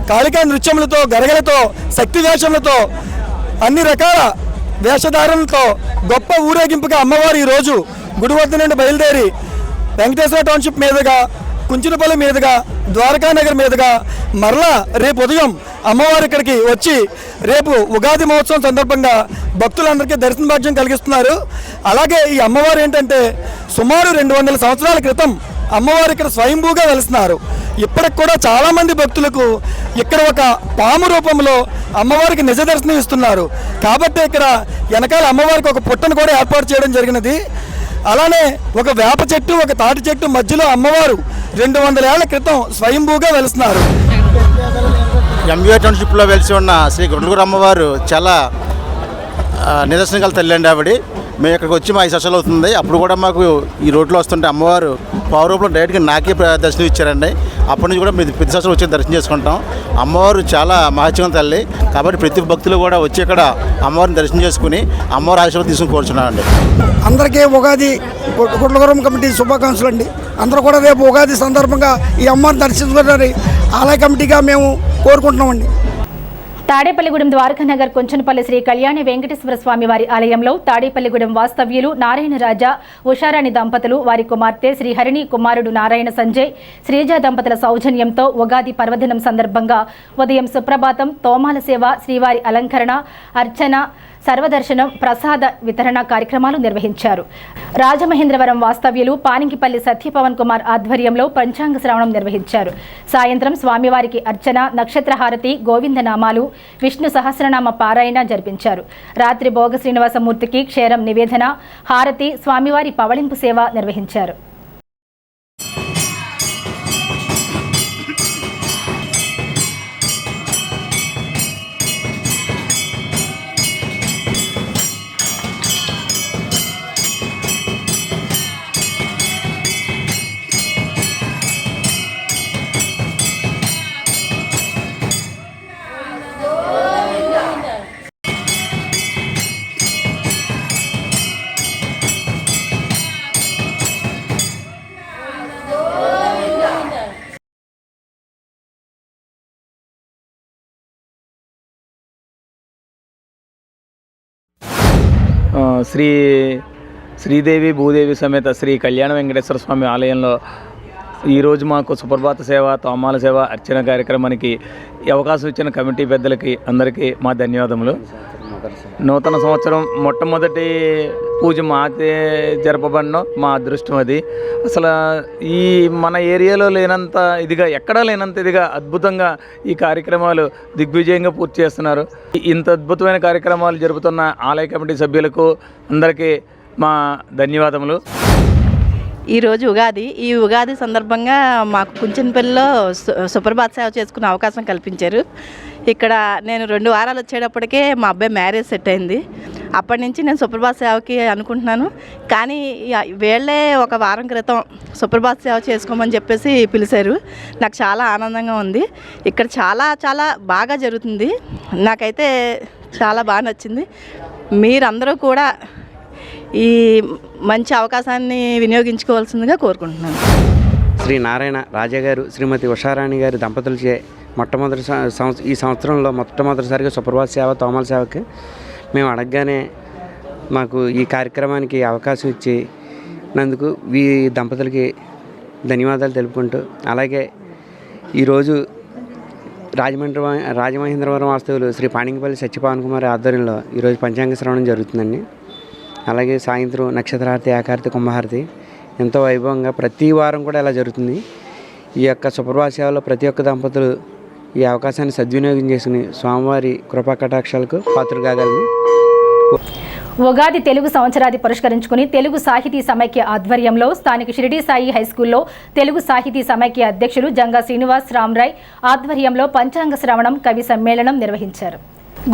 కాళికా నృత్యములతో, గరగలతో, శక్తి వేషములతో, అన్ని రకాల వేషధారణలతో గొప్ప ఊరేగింపుగా అమ్మవారు ఈరోజు గుడి వద్ద నుండి బయలుదేరి వెంకటేశ్వర టౌన్షిప్ మీదుగా, కుంచునపల్లి మీదుగా, ద్వారకానగర్ మీదుగా మరలా రేపు ఉదయం అమ్మవారి ఇక్కడికి వచ్చి రేపు ఉగాది మహోత్సవం సందర్భంగా భక్తులందరికీ దర్శన భాగ్యం కలిగిస్తున్నారు. అలాగే ఈ అమ్మవారు ఏంటంటే సుమారు 200 సంవత్సరాల క్రితం అమ్మవారు ఇక్కడ స్వయంభూగా వెలుస్తున్నారు. ఇప్పటికి కూడా చాలామంది భక్తులకు ఇక్కడ ఒక పాము రూపంలో అమ్మవారికి నిజ దర్శనం ఇస్తున్నారు. కాబట్టి ఇక్కడ వెనకాల అమ్మవారికి ఒక పుట్టను కూడా ఏర్పాటు చేయడం జరిగినది. అలానే ఒక వేప చెట్టు, ఒక తాటి చెట్టు మధ్యలో అమ్మవారు 200 ఏళ్ల క్రితం స్వయంభూగా వెలుస్తున్నారు. ఎంబీఏ టౌన్షిప్లో వెలిసి ఉన్న శ్రీ గుడ్లగోరమ్మ అమ్మవారు చాలా నిదర్శనం గల తల్లి అండి. ఆవిడ మేము ఇక్కడికి వచ్చి 5 సంవత్సరాలు అవుతుంది. అప్పుడు కూడా మాకు ఈ రోడ్లో వస్తుంటే అమ్మవారు పౌరూపంలో డైరెక్ట్గా నాకే దర్శనం ఇచ్చారండి. అప్పటి నుంచి కూడా ప్రతి సంవత్సరం వచ్చి దర్శనం చేసుకుంటాం. అమ్మవారు చాలా మహత్యం తల్లి. కాబట్టి ప్రతి భక్తులు కూడా వచ్చి ఇక్కడ అమ్మవారిని దర్శనం చేసుకుని అమ్మవారి ఆశీర్వాదం తీసుకుని కోరుచున్నామండి. అందరికీ ఉగాది గుడ్లగోరమ్మ కమిటీ శుభాకాంక్షలు అండి. అందరూ కూడా రేపు ఉగాది సందర్భంగా ఈ అమ్మవారిని దర్శించుకుంటారని ఆలయ కమిటీగా మేము కోరుకుంటున్నామండి. తాడేపల్లిగూడెం ద్వారకానగర్ కొంచెనపల్లి శ్రీ కళ్యాణి వెంకటేశ్వర స్వామి వారి ఆలయంలో తాడేపల్లిగూడెం వాస్తవ్యులు నారాయణ రాజా, ఉషారాణి దంపతులు, వారి కుమార్తె శ్రీ హరిణి, కుమారుడు నారాయణ సంజయ్, శ్రీజ దంపతుల సౌజన్యంతో ఉగాది పర్వదినం సందర్భంగా ఉదయం సుప్రభాతం, తోమాల సేవ, శ్రీవారి అలంకరణ, అర్చన, సర్వదర్శనం, ప్రసాద వితరణ కార్యక్రమాలు నిర్వహించారు. రాజమహేంద్రవరం వాస్తవ్యులు పానింకిపల్లి సత్యపవన్ కుమార్ ఆధ్వర్యంలో పంచాంగ శ్రవణం నిర్వహించారు. సాయంత్రం స్వామివారికి అర్చన, నక్షత్రహారతి, గోవిందనామాలు, విష్ణు సహస్రనామ పారాయణ జరిపించారు. రాత్రి భోగ శ్రీనివాసమూర్తికి క్షేరం నివేదన, హారతి, స్వామివారి పవళింపు సేవ నిర్వహించారు. శ్రీదేవి భూదేవి సమేత శ్రీ కళ్యాణ వెంకటేశ్వర స్వామి ఆలయంలో ఈరోజు మాకు సుప్రభాత సేవ, తోమాల సేవ, అర్చన కార్యక్రమానికి అవకాశం ఇచ్చిన కమిటీ పెద్దలకి అందరికీ మా ధన్యవాదములు. నూతన సంవత్సరం మొట్టమొదటి పూజ మాతే జరపబడిన మా అదృష్టం అది. అసలు ఈ మన ఏరియాలో లేనంత ఇదిగా, ఎక్కడా లేనంత ఇదిగా అద్భుతంగా ఈ కార్యక్రమాలు దిగ్విజయంగా పూర్తి చేస్తున్నారు. ఇంత అద్భుతమైన కార్యక్రమాలు జరుపుతున్న ఆలయ కమిటీ సభ్యులకు అందరికీ మా ధన్యవాదములు. ఈరోజు ఉగాది. ఈ ఉగాది సందర్భంగా మాకు కుంచెనపల్లిలో సుప్రభాత సేవ చేసుకునే అవకాశం కల్పించారు. ఇక్కడ నేను 2 వారాలు వచ్చేటప్పటికే మా అబ్బాయి మ్యారేజ్ సెట్ అయింది. అప్పటి నుంచి నేను సుప్రభాత సేవకి అనుకుంటున్నాను. కానీ వీళ్ళే ఒక వారం క్రితం సుప్రభాత సేవ చేసుకోమని చెప్పేసి పిలిచారు. నాకు చాలా ఆనందంగా ఉంది. ఇక్కడ చాలా చాలా బాగా జరుగుతుంది. నాకైతే చాలా బాగా నచ్చింది. మీరందరూ కూడా ఈ మంచి అవకాశాన్ని వినియోగించుకోవాల్సిందిగా కోరుకుంటున్నాను. శ్రీ నారాయణ రాజా గారు, శ్రీమతి ఉషారాణి గారి దంపతులచే మొట్టమొదటి ఈ సంవత్సరంలో మొట్టమొదటిసారిగా సుప్రభాత సేవ, తోమాల సేవకి మేము అడగగానే మాకు ఈ కార్యక్రమానికి అవకాశం ఇచ్చి నందుకు ఈ దంపతులకి ధన్యవాదాలు తెలుపుకుంటూ, అలాగే ఈరోజు రాజమహేంద్రవరం వాస్తవులు శ్రీ పాణింగపల్లి సత్యపావన్ కుమార్ ఆధ్వర్యంలో ఈరోజు పంచాంగ శ్రవణం జరుగుతుందండి. అలాగే సాయంత్రం నక్షత్రహారతి, ఏకారతి, కుంభహారతి ఎంతో వైభవంగా ప్రతి వారం కూడా ఇలా జరుగుతుంది. ఈ యొక్క సుప్రభాత సేవలో ప్రతి ఒక్క దంపతులు ఈ అవకాశాన్ని సద్వినియోగం చేసుకుని స్వామివారి కృపా కటాక్షాలకు పాత్రలు కాగలని. ఉగాది తెలుగు సంవత్సరాది పురస్కరించుకుని తెలుగు సాహితీ సమైక్య ఆధ్వర్యంలో స్థానిక షిరిడి సాయి హైస్కూల్లో తెలుగు సాహితీ సమైక్య అధ్యక్షులు జంగా శ్రీనివాస్ రామ్రాయ్ ఆధ్వర్యంలో పంచాంగ శ్రవణం, కవి సమ్మేళనం నిర్వహించారు.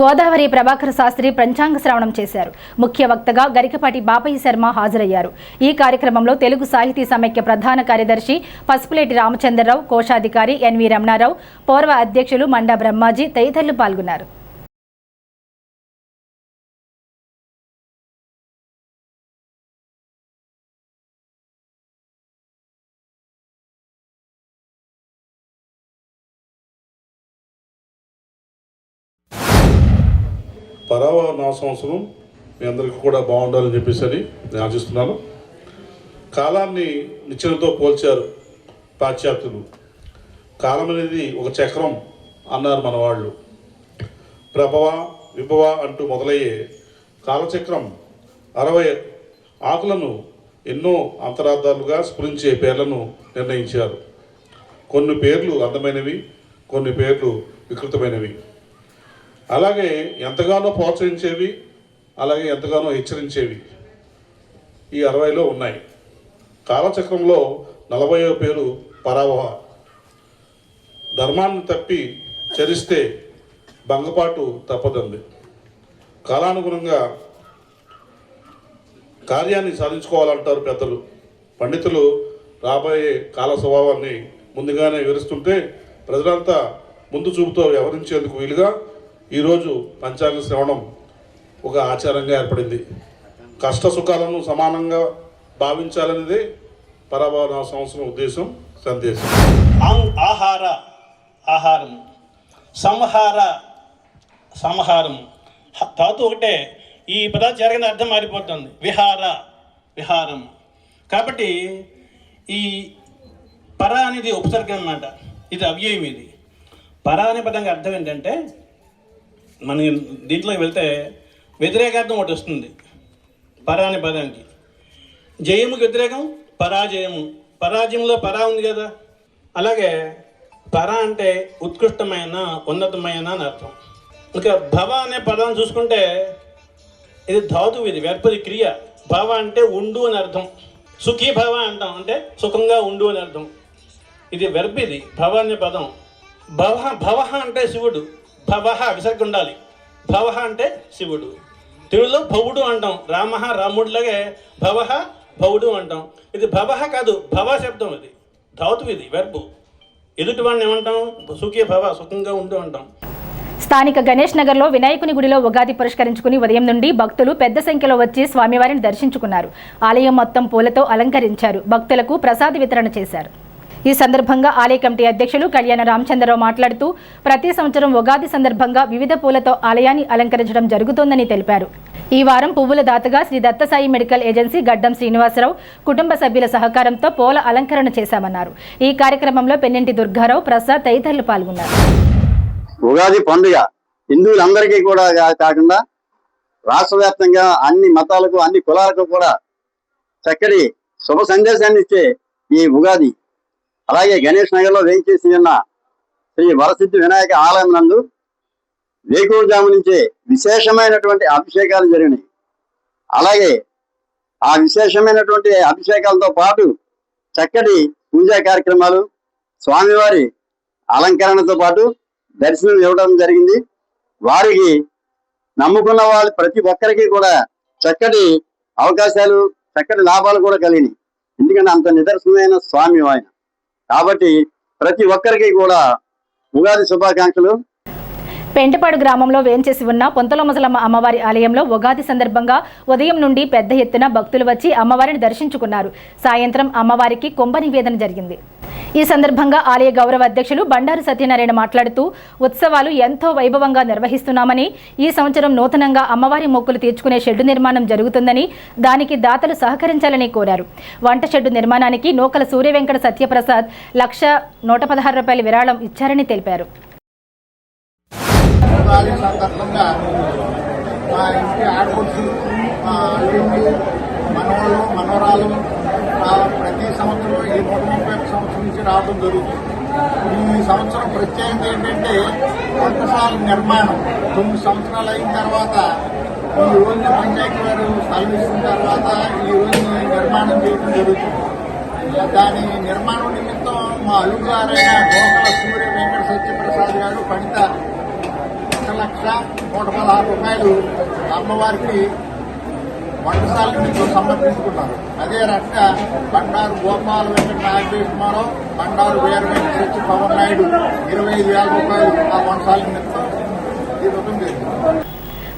గోదావరి ప్రభాకర శాస్త్రి పంచాంగ శ్రవణం చేశారు. ముఖ్య వక్తగా గరికపాటి బాపయ్య శర్మ హాజరయ్యారు. ఈ కార్యక్రమంలో తెలుగు సాహితీ సమైక్య ప్రధాన కార్యదర్శి పసుపులేటి రామచంద్రరావు, కోశాధికారి ఎన్వి రమణారావు, పూర్వ అధ్యక్షులు మండా బ్రహ్మాజీ తదితరులు పాల్గొన్నారు. పరావ నవ సంవత్సరం మీ అందరికీ కూడా బాగుండాలని చెప్పేసి నేను ఆశిస్తున్నాను. కాలాన్ని నిచ్చెనతో పోల్చారు పాశ్చాత్యులు. కాలం అనేది ఒక చక్రం అన్నారు మన వాళ్ళు. ప్రభవ విభవ అంటూ మొదలయ్యే కాలచక్రం 60 ఆకులను ఎన్నో అంతరార్థాలుగా స్ఫురించే పేర్లను నిర్ణయించారు. కొన్ని పేర్లు అందమైనవి, కొన్ని పేర్లు వికృతమైనవి. అలాగే ఎంతగానో ప్రోత్సహించేవి, అలాగే ఎంతగానో హెచ్చరించేవి ఈ 60లో ఉన్నాయి. కాలచక్రంలో 40వ పేరు పరావహ. ధర్మాన్ని తప్పి చరిస్తే భంగపాటు తప్పదండి. కాలానుగుణంగా కార్యాన్ని సాధించుకోవాలంటారు పెద్దలు. పండితులు రాబోయే కాల స్వభావాన్ని ముందుగానే వివరిస్తుంటే ప్రజలంతా ముందు చూపుతో వ్యవహరించేందుకు వీలుగా ఈరోజు పంచాంగ శ్రవణం ఒక ఆచారంగా ఏర్పడింది. కష్ట సుఖాలను సమానంగా భావించాలనేదే పరాభవ సంవత్సరం ఉద్దేశం, సందేశం. ఆహారం, సంహారం ధాతు ఒకటే. ఈ పదార్థం జరిగిన అర్థం మారిపోతుంది. విహారం. కాబట్టి ఈ పర అనేది ఉపసర్గం అన్నమాట. ఇది అవ్యయం. ఇది పర అనే పదంగా అర్థం ఏంటంటే, మనం దీంట్లోకి వెళ్తే వ్యతిరేకార్థం ఒకటి వస్తుంది పర అనే పదానికి. జయముకి వ్యతిరేకం పరాజయము. పరాజయంలో పరా ఉంది కదా. అలాగే పర అంటే ఉత్కృష్టమైన, ఉన్నతమైన అని అర్థం. ఇంకా భవ అనే పదాన్ని చూసుకుంటే ఇది ధాతువు, ఇది వెర్పది క్రియ. భవ అంటే ఉండు అని అర్థం. సుఖీ భవ అంటాం, అంటే సుఖంగా ఉండు అని అర్థం. ఇది వెర్బ్. ఇది భవ అనే పదం. భవ అంటే శివుడు. భవహ విసర్గ ఉండాలి. భవహ అంటే శివుడు. తెలుగులో భవుడు అంటాం. రాముడిలాగే భవహ భవుడు అంటాం. ఇది భవహ కాదు, భవ శబ్దం. ఇది ధాతువు, ఇది వెర్బు. ఎదుటి వాడిని ఏమంటాం? సుఖీ భవ, సుఖంగా ఉండు అంటాం. స్థానిక గణేష్ నగర్లో వినాయకుని గుడిలో ఉగాది పురస్కరించుకుని ఉదయం నుండి భక్తులు పెద్ద సంఖ్యలో వచ్చి స్వామివారిని దర్శించుకున్నారు. ఆలయం మొత్తం పూలతో అలంకరించారు. భక్తులకు ప్రసాద వితరణ చేశారు. ఈ సందర్భంగా ఆలయ కమిటీ అధ్యక్షులు కళ్యాణ రామచంద్రరావు మాట్లాడుతూ ప్రతి సంవత్సరం ఉగాది సందర్భంగా వివిధ పూలతో ఆలయాన్ని అలంకరించడం జరుగుతోందని తెలిపారు. ఈ వారం పువ్వుల దాతగా శ్రీ దత్తసాయి మెడికల్ ఏజెన్సీ గడ్డం శ్రీనివాసరావు కుటుంబ సభ్యుల సహకారంతో పూల అలంకరణ చేశామన్నారు. ఈ కార్యక్రమంలో పెన్నెంటి దుర్గారావు, ప్రసాద్ తదితరులు పాల్గొన్నారు. ఉగాది పండుగ హిందువులందరికీ కూడా కాకుండా రాష్ట్ర వ్యాప్తంగా అన్ని మతాలకు, అన్ని కులాలకు కూడా చక్కటి శుభ సందేశాన్ని ఇచ్చే ఈ ఉగాది. అలాగే గణేష్ నగర్లో వేయించేసి ఉన్న శ్రీ వరసిద్ధి వినాయక ఆలయం నందు వేకువజాము నుంచే విశేషమైనటువంటి అభిషేకాలు జరిగినాయి. అలాగే ఆ విశేషమైనటువంటి అభిషేకాలతో పాటు చక్కటి పూజా కార్యక్రమాలు, స్వామివారి అలంకరణతో పాటు దర్శనం ఇవ్వడం జరిగింది. వారికి నమ్ముకున్న వాళ్ళు ప్రతి ఒక్కరికి కూడా చక్కటి అవకాశాలు, చక్కటి లాభాలు కూడా కలిగినాయి. ఎందుకంటే అంత నిదర్శనమైన స్వామి ఆయన. కాబట్టి ప్రతి ఒక్కరికి కూడా ఉగాది శుభాకాంక్షలు. పెంటపాడు గ్రామంలో వేంచేసి ఉన్న పొంతల ముసలమ్మ అమ్మవారి ఆలయంలో ఉగాది సందర్భంగా ఉదయం నుండి పెద్ద ఎత్తున భక్తులు వచ్చి అమ్మవారిని దర్శించుకున్నారు. సాయంత్రం అమ్మవారికి కుంభ నివేదన జరిగింది. ఈ సందర్భంగా ఆలయ గౌరవ అధ్యక్షులు బండారు సత్యనారాయణ మాట్లాడుతూ ఉత్సవాలు ఎంతో వైభవంగా నిర్వహిస్తున్నామని, ఈ సంవత్సరం నూతనంగా అమ్మవారి మొక్కులు తీర్చుకునే షెడ్డు నిర్మాణం జరుగుతుందని, దానికి దాతలు సహకరించాలని కోరారు. వంట షెడ్డు నిర్మాణానికి నూకల సూర్య వెంకట సత్యప్రసాద్ 1,116 రూపాయల విరాళం ఇచ్చారని తెలిపారు. సందర్భంగా మా ఇంటి ఆడపడుచులు, మా అల్లుళ్ళు, మనవాళ్ళు, మనవరాలు ప్రతి సంవత్సరం ఈ 131 సంవత్సరం నుంచి రావడం జరుగుతుంది. ఈ సంవత్సరం ప్రత్యేకత ఏంటంటే వంటశాల నిర్మాణం 9 సంవత్సరాలు అయిన తర్వాత ఈ రోజున పంచాయతీ వారు స్థలం ఇచ్చిన తర్వాత ఈ రోజున నిర్మాణం చేయడం జరుగుతుంది. దాని నిర్మాణం నిమిత్తం మా అల్లుడు గారైన నూకల సూర్య వెంకట సత్యప్రసాద్ గారు పడిత 1,116 రూపాయలు అమ్మవారికి వంటశాల నిమిత్తం సమర్పించుకున్నారు. అదే రకంగా బండారు గోపాల వెంకట నాగేశ్వరరావు, బండారు వీర వెంకట సత్య పవన్ నాయుడు 25,000 రూపాయలు ఆ వంటశాల నిమిత్తం ఇవ్వడం జరిగింది.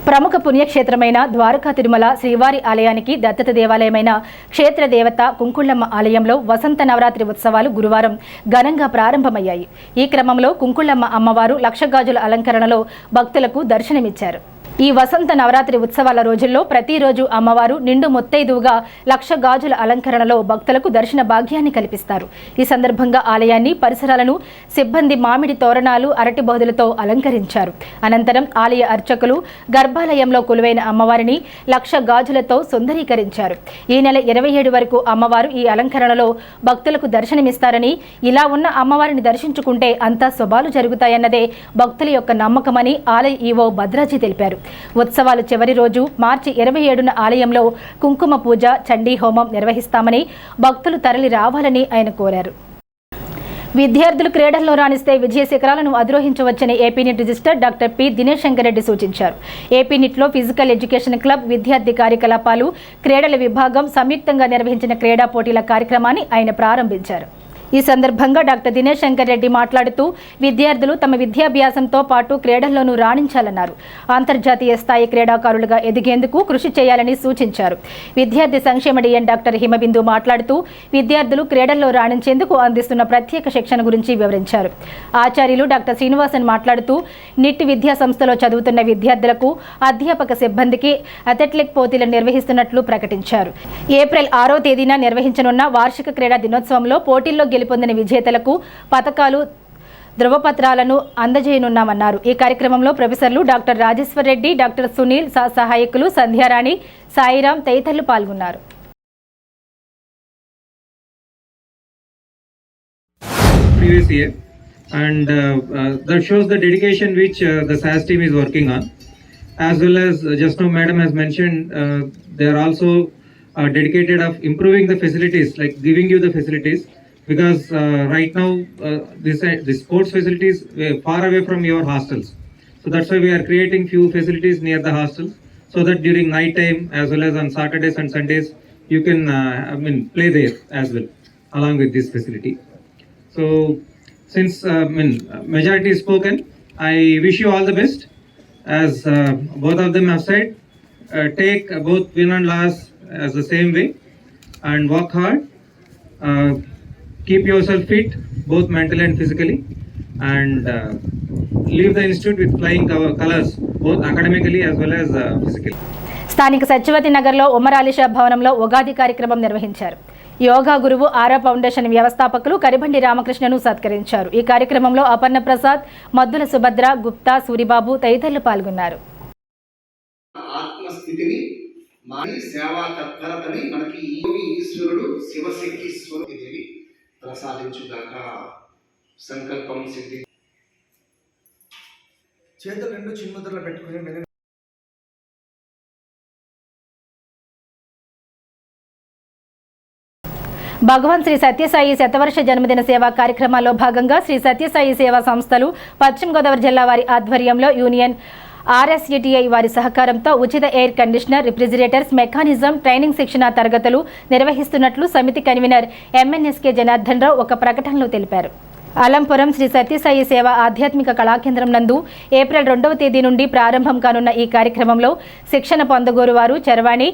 ప్రముఖ పుణ్యక్షేత్రమైన ద్వారకా తిరుమల శ్రీవారి ఆలయానికి దత్తత దేవాలయమైన క్షేత్ర దేవత కుంకుళ్ళమ్మ ఆలయంలో వసంత నవరాత్రి ఉత్సవాలు గురువారం ఘనంగా ప్రారంభమయ్యాయి. ఈ క్రమంలో కుంకుళ్ళమ్మ అమ్మవారు 1,00,000 గాజుల అలంకరణలో భక్తులకు దర్శనమిచ్చారు. ఈ వసంత నవరాత్రి ఉత్సవాల రోజుల్లో ప్రతిరోజు అమ్మవారు నిండు ముత్తైదువుగా 1,00,000 గాజుల అలంకరణలో భక్తులకు దర్శన భాగ్యాన్ని కల్పిస్తారు. ఈ సందర్భంగా ఆలయాన్ని, పరిసరాలను సిబ్బంది మామిడి తోరణాలు, అరటి బోధలతో అలంకరించారు. అనంతరం ఆలయ అర్చకులు గర్భాలయంలో కొలువైన అమ్మవారిని 1,00,000 గాజులతో సుందరీకరించారు. ఈ నెల 27 వరకు అమ్మవారు ఈ అలంకరణలో భక్తులకు దర్శనమిస్తారని, ఇలా ఉన్న అమ్మవారిని దర్శించుకుంటే అంతా శుభాలు జరుగుతాయన్నదే భక్తుల యొక్క నమ్మకమని ఆలయ ఈవో భద్రాజీ తెలిపారు. ఉత్సవాలు చివరి రోజు మార్చి 27న ఆలయంలో కుంకుమ పూజ, చండీ హోమం నిర్వహిస్తామని, భక్తులు తరలి రావాలని ఆయన కోరారు. విద్యార్థులు క్రీడల్లో రాణిస్తే విజయ శిఖరాలను అధిరోహించవచ్చని AP NIT registrar doctor P Dinesh Shankar Reddy సూచించారు. ఏపీ నిట్లో ఫిజికల్ ఎడ్యుకేషన్ క్లబ్, విద్యార్థి కార్యకలాపాలు, క్రీడల విభాగం సంయుక్తంగా నిర్వహించిన క్రీడా పోటీల కార్యక్రమాన్ని ఆయన ప్రారంభించారు. ఈ సందర్భంగా డాక్టర్ దినేష్ శంకర్ రెడ్డి మాట్లాడుతూ విద్యార్థులు తమ విద్యాభ్యాసంతో పాటు క్రీడల్లోనూ రాణించాలన్నారు. అంతర్జాతీయ స్థాయి క్రీడాకారులుగా ఎదిగేందుకు కృషి చేయాలని సూచించారు. విద్యార్థి సంక్షేమ డిఎన్ డాక్టర్ హిమబిందు మాట్లాడుతూ విద్యార్థులు క్రీడల్లో రాణించేందుకు అందిస్తున్న ప్రత్యేక శిక్షణ గురించి వివరించారు. ఆచార్యులు డాక్టర్ శ్రీనివాసన్ మాట్లాడుతూ నిట్ విద్యా సంస్థలో చదువుతున్న విద్యార్థులకు, అధ్యాపక సిబ్బందికి అథ్లెటిక్ పోటీలను నిర్వహిస్తున్నట్లు ప్రకటించారు. ఏప్రిల్ 6వ తేదీన నిర్వహించనున్న వార్షిక క్రీడా దినోత్సవంలో పోటీల్లో గెలుపొందిన విజేతలకు పతకాలు, ధృవపత్రాలను అందజేయనున్నామన్నారు. ఈ కార్యక్రమంలో ప్రొఫెసర్లు డాక్టర్ రాజేశ్వర్ రెడ్డి, డాక్టర్ సునీల్, సహాయకులు సంధ్యారాణి, సాయిరాం తదితరులు పాల్గొన్నారు. Previous year, and that shows the dedication which the SAS team is working on, as well as just now madam has mentioned, they are also dedicated of improving the facilities, like giving you the facilities, because right now this sports facilities far away from your hostels, so that's why we are creating few facilities near the hostels, so that during night time as well as on Saturdays and Sundays you can play there as well along with this facility. So since majority is spoken, I wish you all the best, as both of them have said, take both win and loss as the same way and work hard, keep yourself fit both mentally and physically, and leave the institute with flying colors both academically as well as physically. స్థానిక సత్యవతి నగర్లో ఉమరాలిషా భవనంలో ఉగాది కార్యక్రమం నిర్వహించారు. యోగా గురువు ఆరా foundation వ్యవస్థాపకులు కరిబండి రామకృష్ణను సత్కరించారు. ఈ కార్యక్రమంలో అపర్ణ ప్రసాద్, మద్దుల సుభద్ర, గుప్తా, సూరిబాబు తదితరులు పాల్గొన్నారు. ఆత్మస్థితిని మారి సేవా తత్పరతని మనకి ఈశ్వరుడు శివశక్తి స్వరూపిదేవి ప్రసాదించుగాక. సంకల్పం సిద్ధి. చేతులు రెండు చిన్ముద్రలు పెట్టుకుని భగవాన్ శ్రీ సత్యసాయి శతవర్ష జన్మదిన సేవా కార్యక్రమాల్లో భాగంగా శ్రీ సత్యసాయి సేవా సంస్థలు పశ్చిమ గోదావరి జిల్లా వారి ఆధ్వర్యంలో యూనియన్ RSETI వారి సహకారంతో ఉచిత air conditioner, refrigerators, mechanism training శిక్షణ తరగతులు నిర్వహిస్తున్నట్లు సమితి కన్వీనర్ MNSK జనార్దన్ రావు ఒక ప్రకటనలో తెలిపారు. అలంపురం శ్రీ సత్యసాయి సేవ ఆధ్యాత్మిక కళాకేంద్రం నందు ఏప్రిల్ 2వ తేదీ నుండి ప్రారంభం కానున్న ఈ కార్యక్రమంలో శిక్షణ పొందగోరు వారు చరవాణి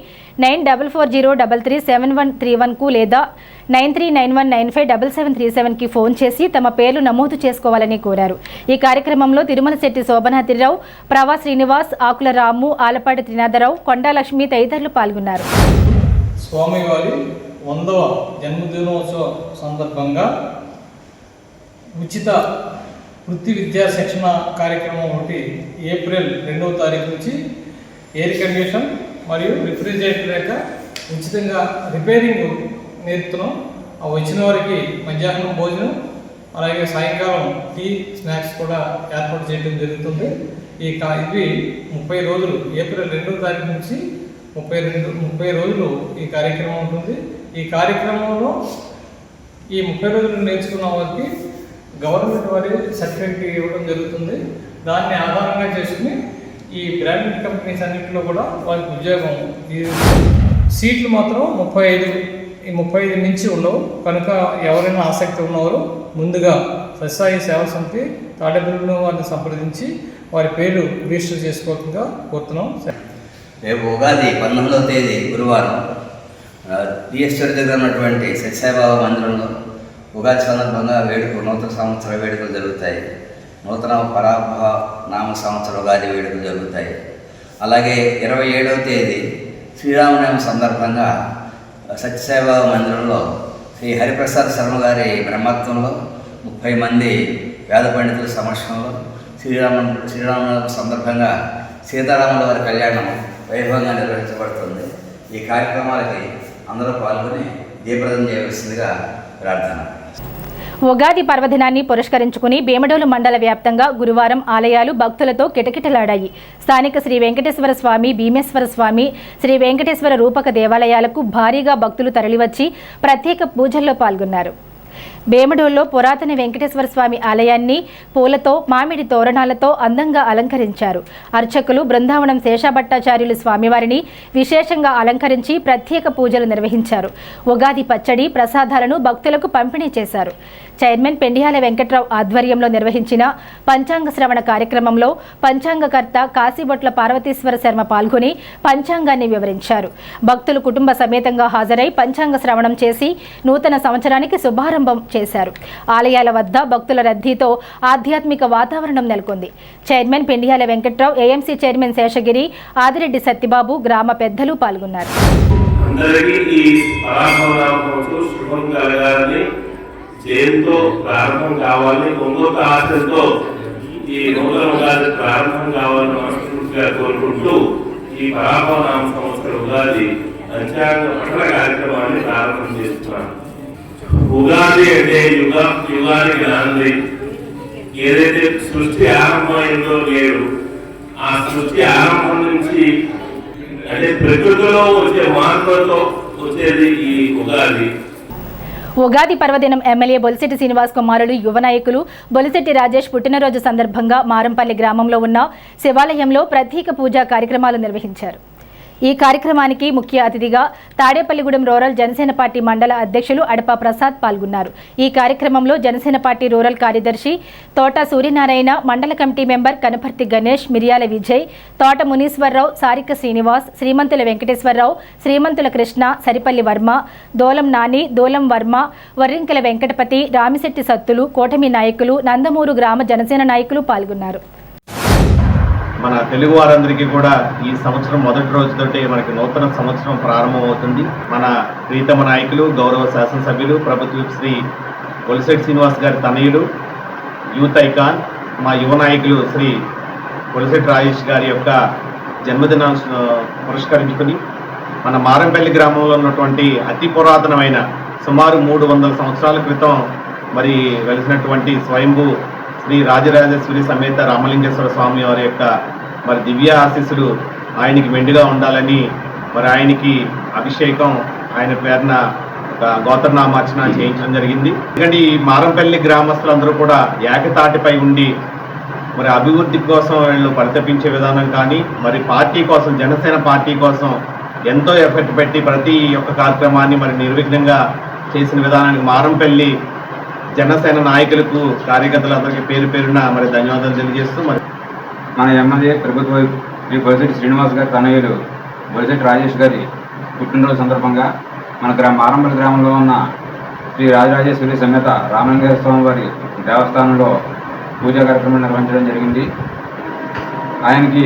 9440337131కు లేదా 9391957737కి ఫోన్ చేసి తమ పేర్లు నమోదు చేసుకోవాలని కోరారు. ఈ కార్యక్రమంలో తిరుమల శెట్టి శోభనాద్రిరావు, ప్రవా శ్రీనివాస్, ఆకుల రాము, ఆలపాటి త్రినాథరావు, కొండాలక్ష్మి తదితరులు పాల్గొన్నారు. స్వామివారి 100వ జన్మదినోత్సవ సందర్భంగా ఉచిత వృత్తి విద్యా శిక్షణ కార్యక్రమం ఒకటి ఏప్రిల్ 2వ తారీఖు నుంచి ఎయిర్ కండిషన్ మరియు రిఫ్రిజిరేటర్ యొక్క ఉచితంగా రిపేరింగ్ నేర్పుతున్నాం. వచ్చిన వారికి మధ్యాహ్నం భోజనం అలాగే సాయంకాలం టీ, స్నాక్స్ కూడా ఏర్పాటు చేయడం జరుగుతుంది. ఇవి 30 రోజులు ఏప్రిల్ 2వ తారీఖు నుంచి 30 రోజులు ఈ కార్యక్రమం ఉంటుంది. ఈ కార్యక్రమంలో ఈ 30 రోజులు నేర్చుకున్న వారికి గవర్నమెంట్ వారి సర్టిఫికేట్ ఇవ్వడం జరుగుతుంది. దాన్ని ఆధారంగా చేసుకుని ఈ బ్రాండెడ్ కంపెనీస్ అన్నింటిలో కూడా వారికి ఉద్యోగం. ఈ సీట్లు మాత్రం 35 మించి ఉండవు కనుక ఎవరైనా ఆసక్తి ఉన్నవారు ముందుగా సత్యసాయి సేవా సమితి తాడేపల్లిలో వారిని సంప్రదించి వారి పేరు రిజిస్టర్ చేసుకోవాల్సిందిగా కోరుతున్నాం. రేపు ఉగాది 19వ తేదీ గురువారం పిఎస్టర్ దగ్గర ఉన్నటువంటి సత్యసాయిబాబా మందిరంలో ఉగాది సందర్భంగా నూతన సంవత్సర వేడుకలు జరుగుతాయి. నూతన పరాభవ నామ సంవత్సర ఉగాది వేడుకలు జరుగుతాయి. అలాగే 27వ తేదీ శ్రీరామనవమి సందర్భంగా సత్యసాయిబాబా మందిరంలో శ్రీ హరిప్రసాద్ శర్మ గారి బ్రహ్మత్వంలో 30 మంది వేద పండితుల సమక్షంలో శ్రీరామనవమి సందర్భంగా సీతారాముల వారి కళ్యాణం వైభవంగా నిర్వహించబడుతుంది. ఈ కార్యక్రమాలకి అందరూ పాల్గొని దీపదానం చేయవలసిందిగా ప్రార్థన. ఉగాది పర్వదినాన్ని పురస్కరించుకుని భీమడోలు మండల వ్యాప్తంగా గురువారం ఆలయాలు భక్తులతో కిటకిటలాడాయి. స్థానిక శ్రీ వెంకటేశ్వర స్వామి, భీమేశ్వర స్వామి, శ్రీ వెంకటేశ్వర రూపక దేవాలయాలకు భారీగా భక్తులు తరలివచ్చి ప్రత్యేక పూజల్లో పాల్గొన్నారు. భీమడోల్లో పురాతన వెంకటేశ్వర స్వామి ఆలయాన్ని పూలతో, మామిడి తోరణాలతో అందంగా అలంకరించారు. అర్చకులు బృందావనం శేషభట్టాచార్యులు స్వామివారిని విశేషంగా అలంకరించి ప్రత్యేక పూజలు నిర్వహించారు. ఉగాది పచ్చడి, ప్రసాదాలను భక్తులకు పంపిణీ చేశారు. చైర్మన్ పెండియాల వెంకట్రావు ఆధ్వర్యంలో నిర్వహించిన పంచాంగ శ్రవణ కార్యక్రమంలో పంచాంగకర్త కాశీబొట్ల పార్వతీశ్వర శర్మ పాల్గొని పంచాంగాన్ని వివరించారు. భక్తులు కుటుంబ సమేతంగా హాజరై పంచాంగ శ్రవణం చేసి నూతన సంవత్సరానికి శుభారంభం చేశారు. ఆలయాల వద్ద భక్తుల రద్దీతో ఆధ్యాత్మిక వాతావరణం నెలకొంది. Chairman Pendyala Venkatrao, AMC chairman Seshagiri, Adireddy Satyababu, గ్రామ పెద్దలు పాల్గొన్నారు. జయంతో ప్రారంభం కావాలని ఒంగోలు ఆశతో ఈ నూతన ఉగాది ప్రారంభం కావాలని మనస్ఫూర్తిగా కోరుకుంటూ ఈ పరాభవ నామ సంవత్సర ఉగాది పంచాంగ పఠన కార్యక్రమాన్ని ప్రారంభం చేస్తున్నాను. ఉగాది అంటే యుగానికి నాంది. ఏదైతే సృష్టి ఆరంభమైందో నేడు ఆ సృష్టి ఆరంభం నుంచి అంటే ప్రకృతిలో వచ్చే మార్పులతో వచ్చేది ఈ ఉగాది. ఉగాది పర్వదినం ఎమ్మెల్యే బొలిశెట్టి శ్రీనివాస్ కుమారులు, యువ నాయకులు బొలిశెట్టి రాజేష్ పుట్టినరోజు సందర్భంగా మారంపల్లి గ్రామంలో ఉన్న శివాలయంలో ప్రత్యేక పూజా కార్యక్రమాలు నిర్వహించారు. ఈ కార్యక్రమానికి ముఖ్య అతిథిగా తాడేపల్లిగూడెం రూరల్ జనసేన పార్టీ మండల అధ్యక్షులు అడపా ప్రసాద్ పాల్గొన్నారు. ఈ కార్యక్రమంలో జనసేన పార్టీ రూరల్ కార్యదర్శి తోట సూర్యనారాయణ, మండల కమిటీ మెంబర్ కనపర్తి గణేష్, మిర్యాల విజయ్, తోట మునీశ్వరరావు, సారిక శ్రీనివాస్, శ్రీమంతుల వెంకటేశ్వరరావు, శ్రీమంతుల కృష్ణ, సరిపల్లి వర్మ, దోలం నాని, దోలం వర్మ, వర్రింకల వెంకటపతి, రామిశెట్టి సత్తులు, కూటమి నాయకులు, నందమూరు గ్రామ జనసేన నాయకులు పాల్గొన్నారు. మన తెలుగు వారందరికీ కూడా ఈ సంవత్సరం మొదటి రోజుతోటి మనకి నూతన సంవత్సరం ప్రారంభమవుతుంది. మన ప్రీతమ నాయకులు, గౌరవ శాసనసభ్యులు, ప్రభుత్వ శ్రీ బొలిశెట్టి శ్రీనివాస్ గారి తనయులు, యూత్ ఐకాన్, మా యువ నాయకులు శ్రీ బొలిశెట్టి రాజేష్ గారి యొక్క జన్మదినాన్ని పురస్కరించుకుని మన మారంపల్లి గ్రామంలో ఉన్నటువంటి అతి పురాతనమైన సుమారు 300 సంవత్సరాల క్రితం మరి వెలిసినటువంటి స్వయంభూ శ్రీ రాజరాజేశ్వరి సమేత రామలింగేశ్వర స్వామి వారి యొక్క మరి దివ్య ఆశీస్సులు ఆయనకి మెండుగా ఉండాలని మరి ఆయనకి అభిషేకం ఆయన పేరున ఒక గోత్రనామార్చన చేయించడం జరిగింది. ఎందుకంటే ఈ మారంపల్లి గ్రామస్తులందరూ కూడా ఏకతాటిపై ఉండి మరి అభివృద్ధి కోసం వీళ్ళు పరితపించే విధానం కానీ, మరి పార్టీ కోసం, జనసేన పార్టీ కోసం ఎంతో ఎఫర్ట్ పెట్టి ప్రతి ఒక్క కార్యక్రమాన్ని మరి నిర్విఘ్నంగా చేసిన విధానానికి మారంపల్లి జనసేన నాయకులకు, కార్యకర్తలందరికీ పేరు పేరున మరి ధన్యవాదాలు తెలియజేస్తూ, మరి మన ఎమ్మెల్యే ప్రభుత్వ శ్రీ బొలిశెట్టి శ్రీనివాస్ గారి తనయులు బొలిశెట్టి రాజేష్ గారి పుట్టినరోజు సందర్భంగా మన మారంపల్లి గ్రామంలో ఉన్న శ్రీ రాజరాజేశ్వరి సమేత రామలింగేశ్వర స్వామి వారి దేవస్థానంలో పూజా కార్యక్రమం నిర్వహించడం జరిగింది. ఆయనకి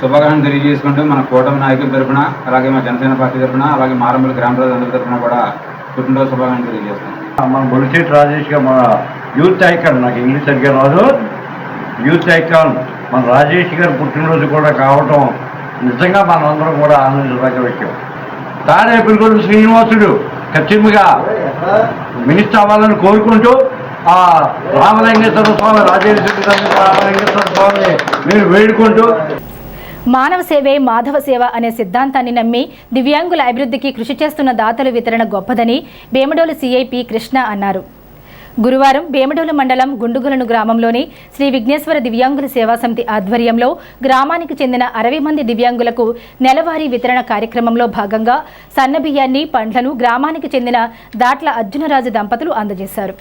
శుభాకాంక్షలు తెలియజేసుకుంటూ మన కూటమి నాయకుల తరఫున, అలాగే మా జనసేన పార్టీ తరఫున, అలాగే మారంపల్లి గ్రామ ప్రజలందరి తరఫున కూడా పుట్టినరోజు శుభాకాంక్షలు తెలియజేస్తాం. మన బొలిశెట్టి రాజేష్ గారు, మన యూత్ ఐకాన్, నాకు ఇంగ్లీష్ సరిగ్గా రాదు, యూత్ ఐకాన్ మన రాజేష్ గారు పుట్టినరోజు కూడా కావటం నిజంగా మనందరం కూడా ఆనందించదగ్గ విషయం. తాడేపల్లిగూడెం శ్రీనివాసుడు ఖచ్చితంగా మినిస్టర్ అవ్వాలని కోరుకుంటూ ఆ రామలింగేశ్వర స్వామి, రామలింగేశ్వర స్వామి మీరు వేడుకుంటూ మానవ సేవే మాధవ సేవ అనే సిద్ధాంతాన్ని నమ్మి దివ్యాంగుల అభివృద్ధికి కృషి చేస్తున్న దాతల వితరణ గొప్పదని బేమడోలు సిఐపి కృష్ణ అన్నారు. గురువారం బేమడోలు మండలం గుండుగులను గ్రామంలోని శ్రీ విఘ్నేశ్వర దివ్యాంగుల సేవా సమితి ఆధ్వర్యంలో గ్రామానికి చెందిన 60 మంది దివ్యాంగులకు నెలవారీ వితరణ కార్యక్రమంలో భాగంగా సన్నబియ్యాన్ని, పండ్లను గ్రామానికి చెందిన దాట్ల అర్జునరాజు దంపతులు అందజేశారు.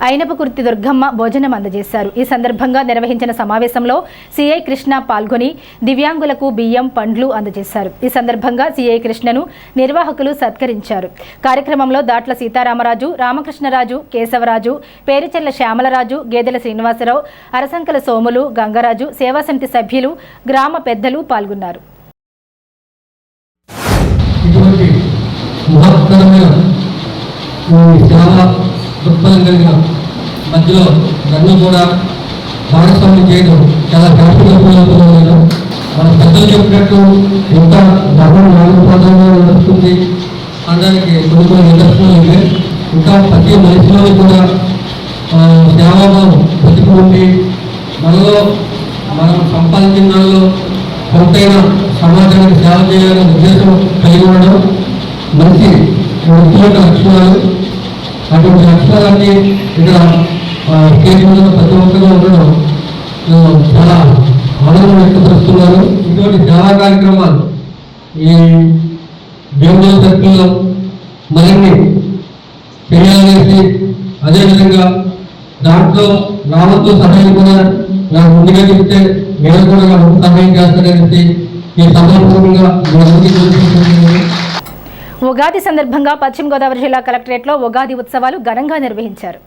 అయినపకుర్తి దుర్గమ్మ భోజనం అందజేశారు. ఈ సందర్భంగా నిర్వహించిన సమావేశంలో సిఐ కృష్ణ పాల్గొని దివ్యాంగులకు బియ్యం, పండ్లు అందజేశారు. ఈ సందర్భంగా సిఐ కృష్ణను నిర్వాహకులు సత్కరించారు. కార్యక్రమంలో దాట్ల సీతారామరాజు, రామకృష్ణరాజు, కేశవరాజు, పేరుచెల్ల శ్యామలరాజు, గేదెల శ్రీనివాసరావు, అరసంకల సోములు, గంగరాజు, సేవా సమితి సభ్యులు, గ్రామ పెద్దలు పాల్గొన్నారు. దృక్పథం కలిగిన మధ్యలో నన్ను కూడా భాగస్వామ్యం చేయడం చాలా హ్యాపీగా ఫీల్. మన పెద్దలు చెప్పినట్టు ఇంకా ధర్మం 4 పాదాలుగా నడుస్తుంది అనడానికి కొన్ని నిదర్శనాలు ఇవే. ఇంకా ప్రతి మనిషిలో కూడా సేవాభావం బతికి ఉండి మనలో మనం సంపాదించిన దానిలో కొంతైనా సమాజానికి సేవ చేయాలనే ఉద్దేశం కలిగి ఉండడం మంచి వ్యక్తిగత లక్షణాలు. అటువంటి లక్షణాలన్నీ ఇక్కడ స్టేజ్ మీద ప్రతి ఒక్కరిగా ఉండడం చాలా ఆనందం వ్యక్తపరుస్తున్నారు. ఇటువంటి సేవా కార్యక్రమాలు ఈ బేమడోలు సర్కిల్లో మరిన్ని చేయాలనేసి, అదేవిధంగా దాంట్లో రావద్దు సహాయం కూడా నాకు ముందుగా చెప్తే నేను కూడా సహాయం చేస్తాననేసి ఈ సభాపూర్వకంగా ఉగాది సందర్భంగా పశ్చిమ గోదావరి జిల్లా కలెక్టరేట్లో ఉగాది ఉత్సవాలు ఘనంగా నిర్వహించారు.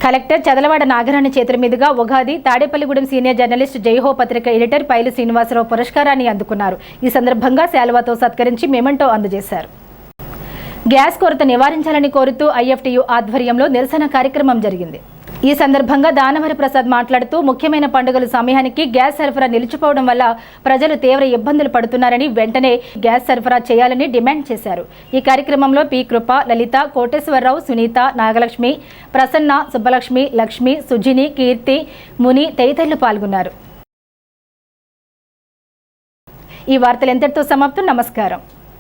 కలెక్టర్ చదలవాడ నాగరాణి చేతుల మీదుగా ఉగాది తాడేపల్లిగూడెం సీనియర్ జర్నలిస్ట్ జైహో పత్రిక ఎడిటర్ పైలు శ్రీనివాసరావు పురస్కారాన్ని అందుకున్నారు. ఈ సందర్భంగా శాలువాతో సత్కరించి మెమెంటో అందజేశారు. గ్యాస్ కొరత నివారించాలని కోరుతూ ఐఎఫ్టీయూ ఆధ్వర్యంలో నిరసన కార్యక్రమం జరిగింది. ఈ సందర్భంగా దానవరి ప్రసాద్ మాట్లాడుతూ ముఖ్యమైన పండుగల సమయానికి గ్యాస్ సరఫరా నిలిచిపోవడం వల్ల ప్రజలు తీవ్ర ఇబ్బందులు పడుతున్నారని, వెంటనే గ్యాస్ సరఫరా చేయాలని డిమాండ్ చేశారు. ఈ కార్యక్రమంలో పి కృప, లలిత, కోటేశ్వరరావు, సునీత, నాగలక్ష్మి, ప్రసన్న, సుబ్బలక్ష్మి, లక్ష్మి, సుజిని, కీర్తి, ముని తదితరులు పాల్గొన్నారు. ఈ వార్తలు ఎంతటితో సమాప్తం. నమస్కారం.